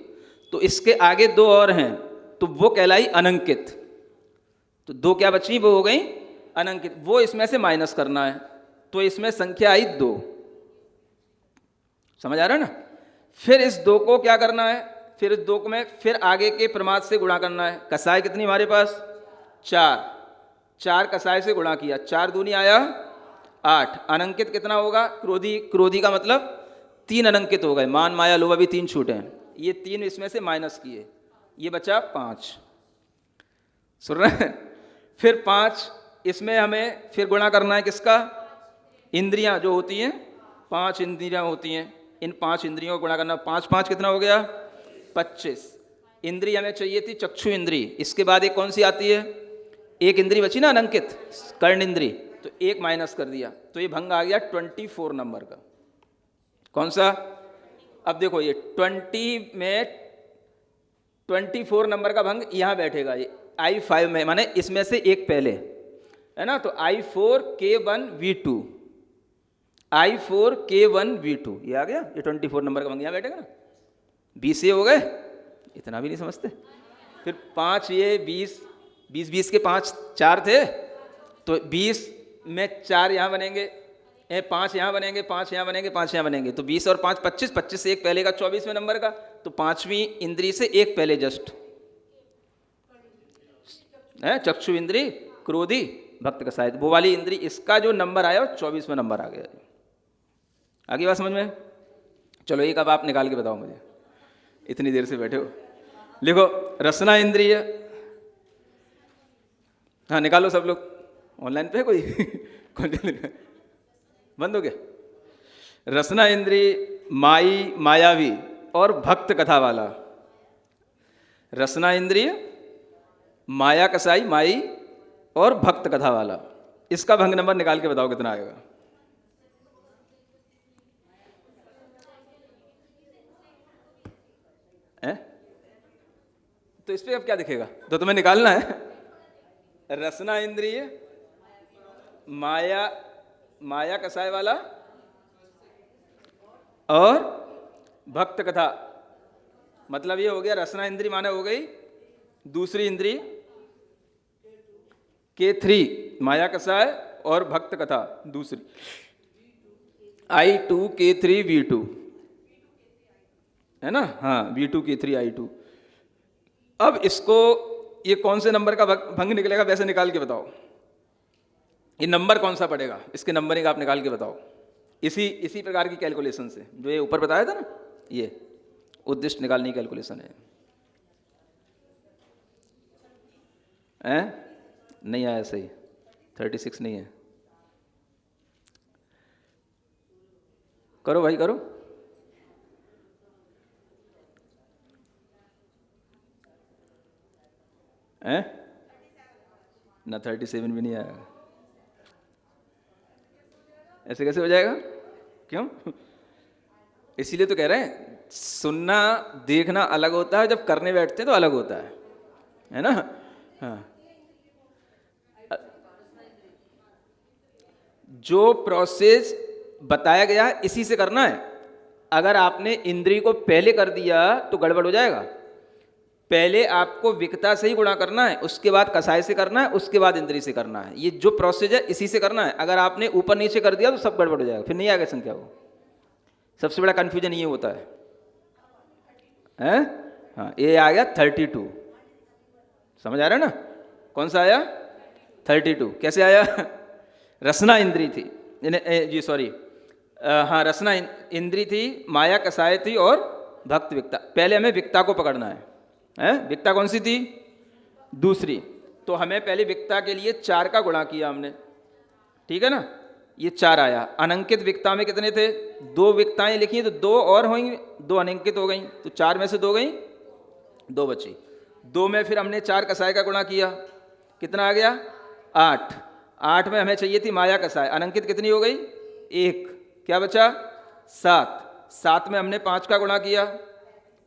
तो इसके आगे 2 और हैं तो वो कहलाई अनंकित। तो 2 क्या बची, वो हो गई अनंकित, वो इसमें से माइनस करना है। तो इसमें संख्या आई 2, समझ आ रहा है ना। फिर इस 2 को क्या करना है, फिर इस 2 को में फिर आगे के प्रमाद से गुणा करना है। कसाय कितनी हमारे पास, 4 कसाय से गुणा किया, 4 दूनी आया 8। अनंकित कितना होगा, क्रोधी का मतलब 3 अनंकित हो गए, मान माया लोभ अभी 3 छूटे हैं, ये 3 इसमें से माइनस किए, ये बचा 5, सुन रहे हैं। फिर 5 इसमें हमें फिर गुणा करना है, किसका, इंद्रियां जो होती हैं, 5 इंद्रियां होती हैं, इन 5 इंद्रियों को गुणा करना। 5 5 कितना हो गया, 25। इंद्री हमें चाहिए थी चक्षु इंद्री, इसके बाद एक कौन सी आती है, एक इंद्री बची ना अनंकित, कर्ण इंद्री, तो 1 माइनस कर दिया, तो ये भंग आ गया 24 नंबर का। कौन सा, अब देखो ये 20 में 24 नंबर का भंग यहाँ बैठेगा, ये I5 में, माने इसमें से एक पहले है ना। तो I4K1V2, I4K1V2 ये आ गया, ये 24 नंबर का भंग यहाँ बैठेगा ना। 20 ये हो गए, इतना भी नहीं समझते। फिर 5 ये 20 के 5 4 थे, तो 20 में 4 यहाँ बनेंगे, 5 यहाँ बनेंगे, 5 यहाँ बनेंगे, 5 यहाँ बनेंगे, तो 20 और 5 25, 25 से एक पहले का 24वें नंबर का, तो 5वीं इंद्री से एक पहले जस्ट है चक्षु इंद्री, क्रोधी, भक्त का शायद वो वाली इंद्री, इसका जो नंबर आया वो 24वां नंबर आ गया। आगे बात समझ में। चलो एक अब आप निकाल के बताओ मुझे, इतनी देर से बैठे हो। लिखो रसना इंद्रिय, हाँ निकालो सब लोग, ऑनलाइन पे कोई बंद हो गया। रसना इंद्री, मायावी और भक्त कथा वाला। रसना इंद्रिय, माया कसाई माई और भक्त कथा वाला, इसका भंग नंबर निकाल के बताओ कितना आएगा। तो इस पे अब क्या दिखेगा, तो तुम्हें निकालना है रसना इंद्रिय, माया कसाय वाला और भक्त कथा। मतलब ये हो गया, रसना इंद्री माने हो गई दूसरी इंद्री, K3 माया कसाय और भक्त कथा दूसरी, I2K3V2 है ना, हाँ V2 K3 I2। अब इसको ये कौन से नंबर का भंग निकलेगा वैसे निकाल के बताओ, ये नंबर कौन सा पड़ेगा, इसके नंबरिंग आप निकाल के बताओ। इसी प्रकार की कैलकुलेशन से जो ये ऊपर बताया था ना, ये उद्दिष्ट निकालने की कैलकुलेशन है। नहीं आया सही, 36 नहीं है। करो भाई करो। हैं ना, 37 भी नहीं आया। ऐसे कैसे हो जाएगा? क्यों? इसीलिए तो कह रहे हैं, सुनना देखना अलग होता है, जब करने बैठते हैं तो अलग होता है ना। हाँ, जो प्रोसेस बताया गया है इसी से करना है। अगर आपने इंद्री को पहले कर दिया तो गड़बड़ हो जाएगा। पहले आपको विकता से ही गुणा करना है, उसके बाद कसाय से करना है, उसके बाद इंद्री से करना है। ये जो प्रोसेस है इसी से करना है। अगर आपने ऊपर नीचे कर दिया तो सब गड़बड़ हो जाएगा, फिर नहीं आएगा संख्या को। सबसे बड़ा कंफ्यूजन ये होता है। हाँ, ये आ गया 32। समझ आ रहा है ना? कौन सा आया? 32। कैसे आया? रसना इंद्री थी, जी सॉरी, हाँ रसना इंद्री थी, माया कसाय थी और भक्त विकता। पहले हमें विकता को पकड़ना है। विकता कौन सी थी? दूसरी। तो हमें पहले विकता के लिए 4 का गुणा किया हमने, ठीक है ना। ये 4 आया। अनंकित विकता में कितने थे? 2 विकताएं लिखी तो 2 और होंगी, 2 अनंकित हो गई, तो 4 में से 2 गई, 2 बची। 2 में फिर हमने 4 कसाय का गुणा किया, कितना आ गया? 8। 8 में हमें चाहिए थी माया कसाय, अनंकित कितनी हो गई? 1। क्या बचा? 7। 7 में हमने 5 का गुणा किया,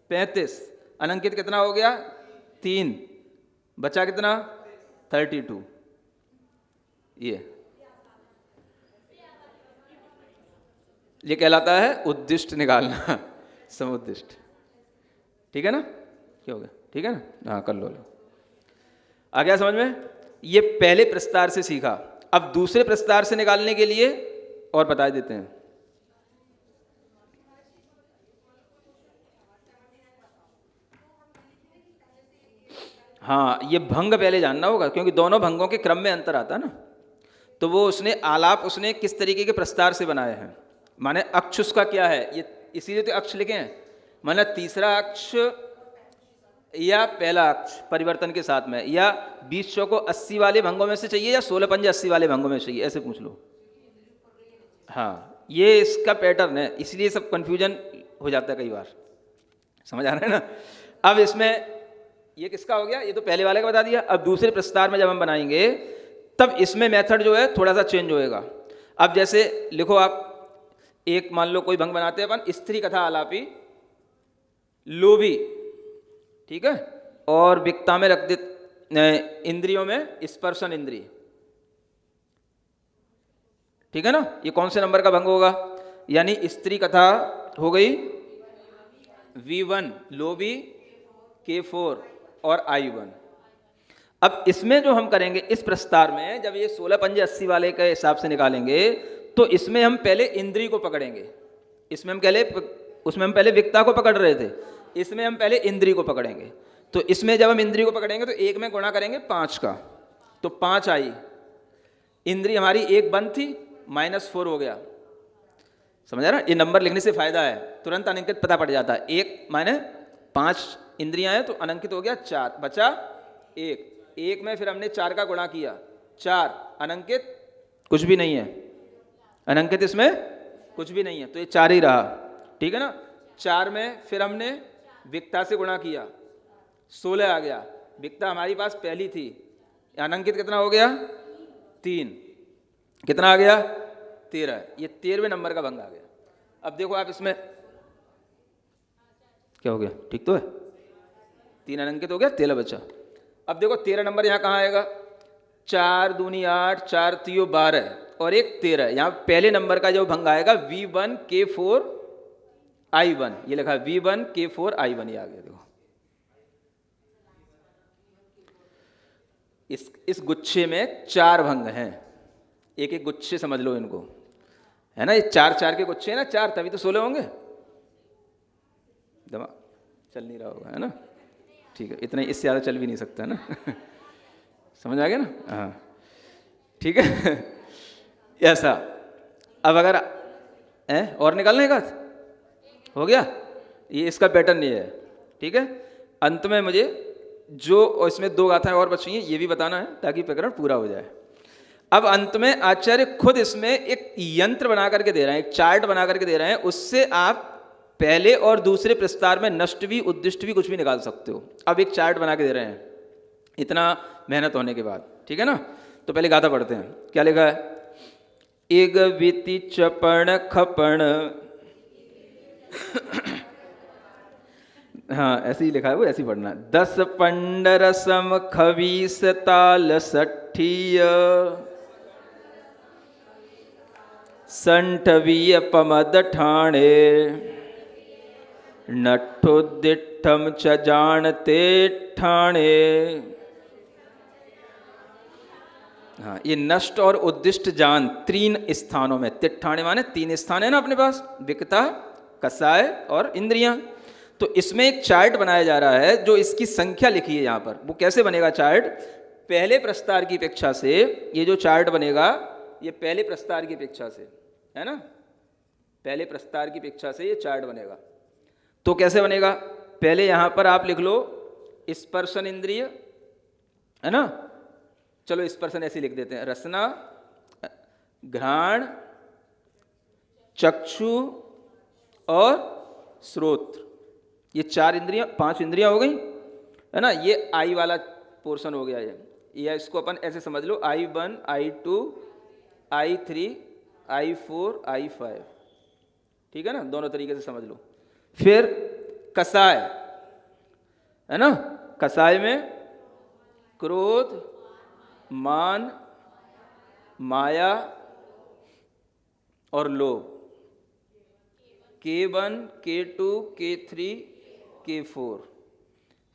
35। अनंकित कितना हो गया? 3। बचा कितना? 32। ये कहलाता है उद्दिष्ट निकालना, समुद्दिष्ट। ठीक है ना? क्या हो गया? ठीक है ना? हाँ कर लो। आ गया समझ में? ये पहले प्रस्तार से सीखा। अब दूसरे प्रस्तार से निकालने के लिए और बता देते हैं। हाँ, ये भंग पहले जानना होगा, क्योंकि दोनों भंगों के क्रम में अंतर आता है ना। तो वो उसने आलाप उसने किस तरीके के प्रस्तार से बनाए हैं, माने अक्ष उसका क्या है, ये इसीलिए तो अक्ष लिखे हैं। माने तीसरा अक्ष या पहला अक्ष परिवर्तन के साथ में, या 20 को 80 वाले भंगों में से चाहिए या 16 पंजे 80 वाले भंगों में चाहिए, ऐसे पूछ लो। हाँ, ये इसका पैटर्न है, इसलिए सब कंफ्यूजन हो जाता है कई बार। समझ आ रहा है ना? अब इसमें ये किसका हो गया? ये तो पहले वाले का बता दिया। अब दूसरे प्रस्तार में जब हम बनाएंगे तब इसमें मेथड जो है थोड़ा सा चेंज होएगा। अब जैसे लिखो आप, एक मान लो कोई भंग बनाते हैं अपन, स्त्री कथा आलापी लोभी, ठीक है, और विकता में रख दे, इंद्रियों में स्पर्शन इंद्रिय, ठीक है ना। ये कौन से नंबर का भंग होगा? यानी स्त्री कथा हो गई V1, लोभी K4 और I1। अब इसमें जो हम करेंगे इस प्रस्तार में, जब ये 16 पंजे 80 वाले के हिसाब से निकालेंगे तो इसमें हम पहले इंद्री को पकड़ेंगे। उसमें हम पहले विकता को पकड़ रहे थे, इसमें हम पहले इंद्री को पकड़ेंगे। तो इसमें जब हम इंद्री को पकड़ेंगे तो 1 में गुणा करेंगे 5 का, तो 5 आई। इंद्री हमारी 1 बंद थी, -4 हो गया। समझ आ रहा? ये नंबर लिखने से फायदा है, तुरंत अनंकित पता पड़ जाता है। 1 माने 5 इंद्रियां हैं तो अनंकित हो गया 4, बचा 1। 1 में फिर हमने 4 का गुणा किया, 4। अनंकित कुछ भी नहीं है, अनंकित इसमें कुछ भी नहीं है, तो ये 4 ही रहा, ठीक है ना। 4 में फिर हमने विकता से गुणा किया, 16 आ गया। विकता हमारी पास पहली थी, अनंकित कितना हो गया? 3। कितना आ गया? 13। ये 13वें नंबर का भंग आ गया। अब देखो आप इसमें क्या हो गया? ठीक तो है, 3 अनंकित हो गया, 13 बचा। अब देखो 13 नंबर यहाँ कहाँ आएगा? 4 दूनी 8, 4 3 12 और 1 13। यहाँ पहले नंबर का जो भंग आएगा V1 K4 I1, ये लिखा है V1 K4 I1, ये आ गया। देखो इस गुच्छे में 4 भंग हैं, एक एक गुच्छे समझ लो इनको, है ना। ये 4 के गुच्छे हैं ना, 4, तभी तो 16 होंगे। दिमाग चल नहीं रहा होगा, है ना। ठीक है, इतना, इससे ज़्यादा चल भी नहीं सकता, है ना। समझ आ गया ना? हाँ ठीक है। ऐसा। अब अगर और निकालने का हो गया, ये इसका पैटर्न ये है, ठीक है। अंत में मुझे जो, और इसमें 2 गाथाएं और बची हैं, ये भी बताना है ताकि प्रकरण पूरा हो जाए। अब अंत में आचार्य खुद इसमें एक यंत्र बना करके दे रहे हैं, एक चार्ट बना करके दे रहे हैं, उससे आप पहले और दूसरे प्रस्तार में नष्ट भी, उद्दिष्ट भी, कुछ भी निकाल सकते हो। अब एक चार्ट बना के दे रहे हैं इतना मेहनत होने के बाद, ठीक है ना। तो पहले गाथा पढ़ते हैं, क्या लिखा है। एग विति चपण खपण हाँ ऐसे ही लिखा है, वो ऐसे ही पढ़ना। 10 पंडर सम खवीस ताल सठीय संठवीय पमद ठाणे नठोदिठम च जानते ठाणे। हाँ, ये नष्ट और उद्दिष्ट जान 3 स्थानों में, तिठाणे माने 3 स्थान है ना अपने पास, विकता, कसाय और इंद्रियां। तो इसमें एक चार्ट बनाया जा रहा है, जो इसकी संख्या लिखी है यहाँ पर। वो कैसे बनेगा चार्ट, पहले प्रस्तार की अपेक्षा से ये जो चार्ट बनेगा, ये पहले प्रस्तार की अपेक्षा से, है ना, पहले प्रस्तार की अपेक्षा से ये चार्ट बनेगा। तो कैसे बनेगा, पहले यहाँ पर आप लिख लो स्पर्शन इंद्रिय, है ना। चलो स्पर्शन ऐसे लिख देते हैं, रसना, घ्राण, चक्षु और श्रोत्र, ये 4 इंद्रियां, 5 इंद्रियां हो गई, है ना। ये आई वाला पोर्शन हो गया ये, या इसको अपन ऐसे समझ लो I1, I2, I3, I4, I5, ठीक है ना, दोनों तरीके से समझ लो। फिर कसाय, है ना, कसाय में क्रोध, मान, माया और लोभ, K1, K2, K3, K4।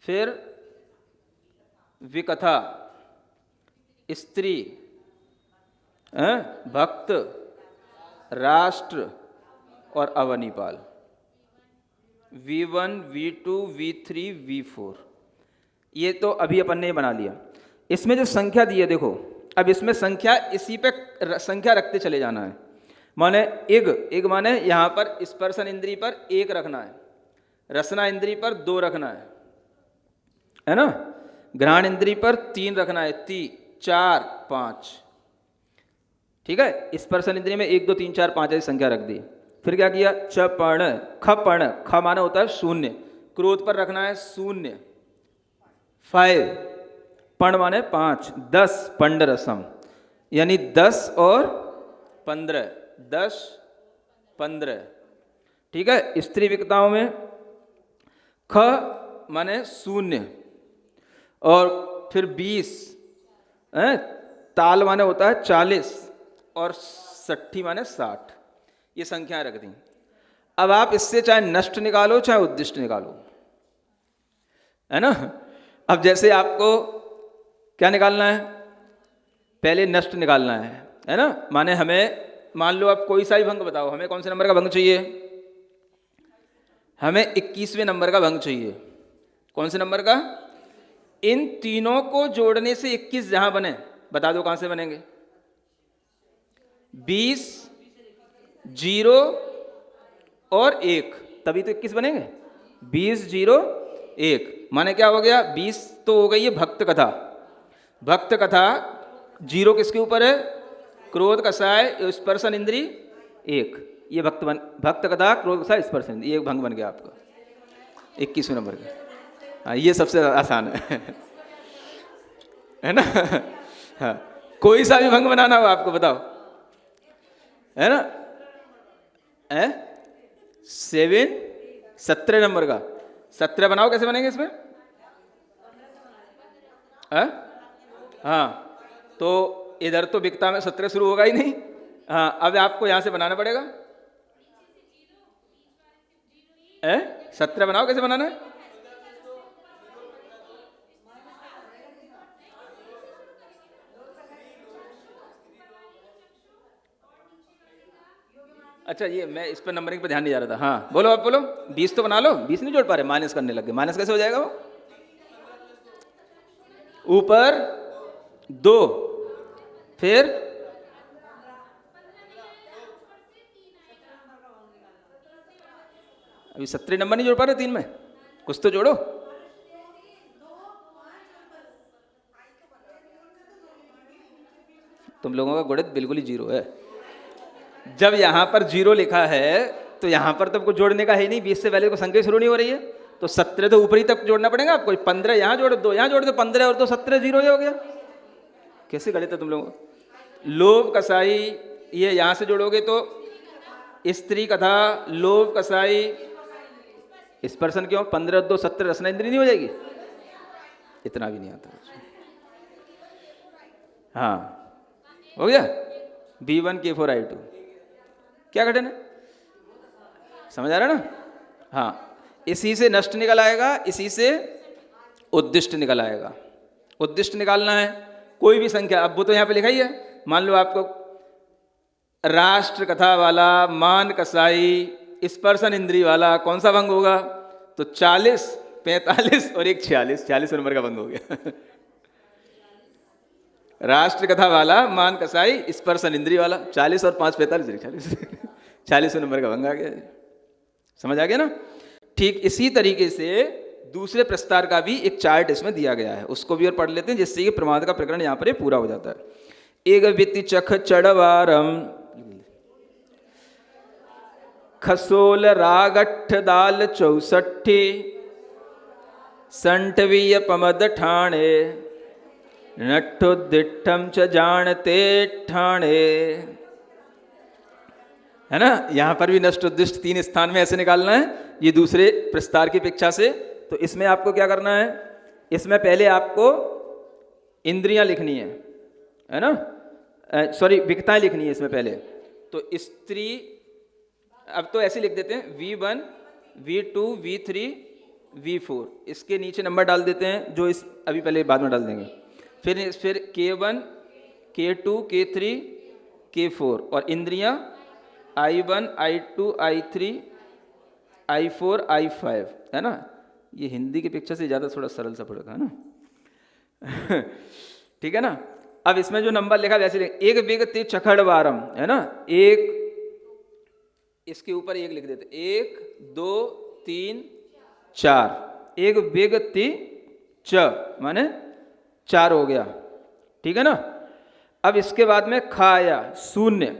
फिर विकथा, स्त्री, भक्त, राष्ट्र और अवनीपाल, V1, V2, V3, V4। ये तो अभी अपन ने बना लिया। इसमें जो संख्या दी है देखो, अब इसमें संख्या, इसी पे संख्या रखते चले जाना है। माने इग माने यहाँ पर स्पर्शन इंद्री पर 1 रखना है, रसना इंद्री पर 2 रखना है ना, घ्राण इंद्री पर 3 रखना है, 3, 4, 5, ठीक है। स्पर्शन इंद्री में 1, 2, 3, 4, 5 ऐसी संख्या रख दी। फिर क्या किया, चपण खपण, ख माना होता है 0, क्रोध पर रखना है 0, 5, पण माने 5, 10 पंडरसम, यानी 10 और 15, 10, 15, ठीक है। स्त्री विकताओं में ख माने 0 और फिर 20, ताल माने होता है 40 और 60 माने 60, ये संख्याएं रख दी। अब आप इससे चाहे नष्ट निकालो चाहे उद्दिष्ट निकालो, है ना। अब जैसे आपको क्या निकालना है, पहले नष्ट निकालना है ना। माने हमें, मान लो आप कोई सा भी भंग बताओ, हमें कौन से नंबर का भंग चाहिए, हमें 21वें नंबर का भंग चाहिए। कौन से नंबर का, इन तीनों को जोड़ने से 21 जहां बने, बता दो कहां से बनेंगे, 20, 0 और 1, तभी तो 21 बनेंगे। 20, 0, 1 माने क्या हो गया, 20 तो हो गई है भक्त कथा। भक्त कथा 0 किसके ऊपर है, क्रोध कसाय स्पर्शन इंद्री 1, ये भक्त कथा क्रोध कसाय स्पर्शन इंद्री, ये भंग बन गया आपका 21वें नंबर का। हाँ, ये सबसे आसान है ना। हाँ, कोई सा भी भंग बनाना हो आपको बताओ, है ना। 17 नंबर का 17 बनाओ, कैसे बनेंगे इसमें, हाँ, तो इधर तो विकता में 17 शुरू होगा ही नहीं। हाँ, अब आपको यहां से बनाना पड़ेगा, 17 बनाओ, कैसे बनाना है, अच्छा ये मैं इस पर नंबरिंग पर ध्यान नहीं जा रहा था। हाँ बोलो, आप बोलो, 20 तो बना लो, 20 नहीं जोड़ पा रहे, माइनस करने लग गए। माइनस कैसे हो जाएगा, वो ऊपर 2, फिर अभी 17 नंबर नहीं जोड़ पा रहे 3 में, कुछ तो जोड़ो। तुम लोगों का गणित बिल्कुल ही जीरो है। जब यहाँ पर जीरो लिखा है तो यहाँ पर तो कुछ जोड़ने का है नहीं, 20 से पहले को संख्या शुरू नहीं हो रही है, तो 17 तो ऊपरी तक जोड़ना पड़ेगा आपको। 15 यहाँ जोड़ दो, यहाँ जोड़ दो 15 और तो 17, जीरो हो गया। कैसे गणित है तुम लोगों का? लोभ कसाई, ये यहाँ से जोड़ोगे तो स्त्री कथा, लोभ कसाई, स्पर्शन क्यों, 15 2 17, रसना इंद्री नहीं हो जाएगी? इतना भी नहीं आता। हाँ हो गया। B1 K4 I2 क्या घटन है, समझ आ रहा है ना? हाँ, इसी से नष्ट निकल आएगा, इसी से उद्दिष्ट निकल आएगा। उद्दिष्ट निकालना है कोई भी संख्या, अब वो तो यहाँ पे लिखा ही है। मान लो आपको राष्ट्र कथा वाला, मान कसाई, स्पर्शन इंद्री वाला कौन सा भंग होगा? तो 40, 45 और एक 46, 46 नंबर का भंग हो गया। राष्ट्र कथा वाला, मान कसाई, स्पर्शन इंद्री वाला, 40 और 5 45, 40 40 नंबर का भंग आ गया। समझ आ गया ना? ठीक इसी तरीके से दूसरे प्रस्तार का भी एक चार्ट इसमें दिया गया है, उसको भी और पढ़ लेते हैं, जिससे कि प्रमाद का प्रकरण यहाँ पर पूरा हो जाता है। एक वित्ति चख चढ़वारम खसोल रागठ दाल 64 संटवीय पमद ठाणे नट्ठुदिठम च जानते ठाणे। है ना? यहां पर भी नष्ट उद्दिष्ट 3 स्थान में ऐसे निकालना है, ये दूसरे प्रस्तार की अपेक्षा से। तो इसमें आपको क्या करना है, इसमें पहले आपको इंद्रियां लिखनी है ना, सॉरी विकताएं लिखनी है इसमें पहले। तो स्त्री, अब तो ऐसे लिख देते हैं V1 V2 V3 V4, इसके नीचे नंबर डाल देते हैं जो इस अभी पहले बाद में डाल देंगे। फिर K1 K2 K3 K4 और इंद्रियां I1 I2 I3 I4 I5, है ना? ये हिंदी की अपेक्षा से ज़्यादा थोड़ा सरल सा पड़ेगा, है ना? ठीक है ना? अब इसमें जो नंबर लिखा वैसे लिख, एक विगति चखड़वारम, है ना? एक, इसके ऊपर एक लिख देते, 1 2 3 4, एक विगति च माने 4 हो गया, ठीक है ना? अब इसके बाद में खाया 0,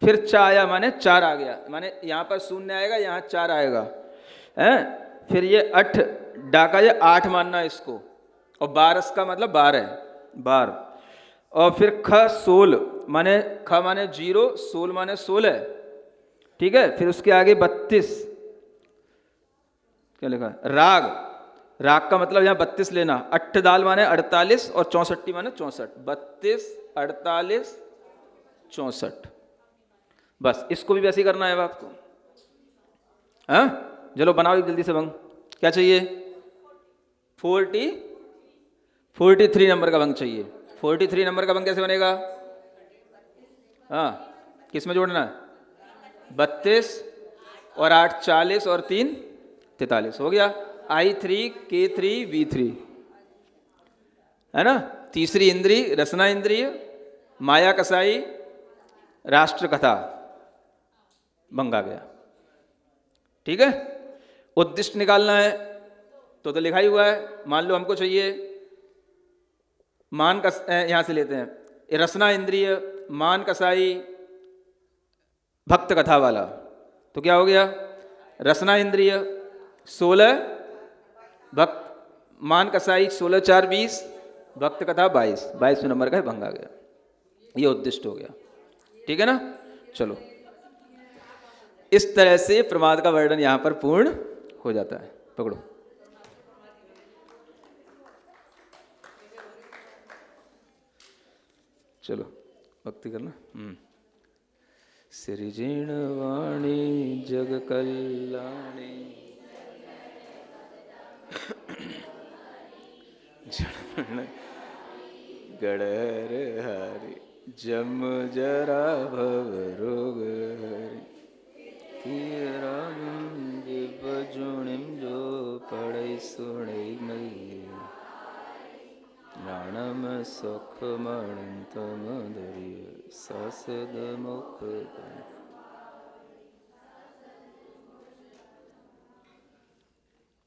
फिर चाया माने 4 आ गया, माने यहाँ पर 0 आएगा, यहाँ 4 आएगा, हैं? फिर ये 8 डाका, ये 8 मानना इसको, और 12 का मतलब 12 है, 12। और फिर ख 16 माने, ख माने 0, 16 माने 16, ठीक है? फिर उसके आगे 32, क्या लिखा है? राग, राग का मतलब यहाँ 32 लेना, 8 दाल माने 48 और 64 माने 64, 32 48 64। बस इसको भी वैसे ही करना है अब आपको। हाँ चलो बनाओ जल्दी से भंग। क्या चाहिए? 43 नंबर का भंग चाहिए। 43 नंबर का भंग कैसे बनेगा? हाँ किस में जोड़ना है? 32 और 8 40 और 3 43 हो गया। I3 K3 V3, है ना? तीसरी इंद्री रसना इंद्रिय, माया कसाई, राष्ट्र कथा, भंग आ गया, ठीक है? उद्दिष्ट निकालना है तो लिखा ही हुआ है। मान लो हमको चाहिए मान कस, यहां से लेते हैं रसना इंद्रिय, मान कसाई, भक्त कथा वाला, तो क्या हो गया? रसना इंद्रिय 16, भक्त मान कसाई 16 4 20, भक्त कथा 22 नंबर का भंग आ गया। ये उद्दिष्ट हो गया, ठीक है ना? चलो इस तरह से प्रमाद का वर्णन यहां पर पूर्ण हो जाता है। पकड़ो, चलो भक्ति करना। सृजन वाणी जग कल्याणी गड़र हरि जम जरा भव रोग हरि बजुणिम जो पढ़ई सुणई मई नाणम सुख मणंतम दरिय ससद मुख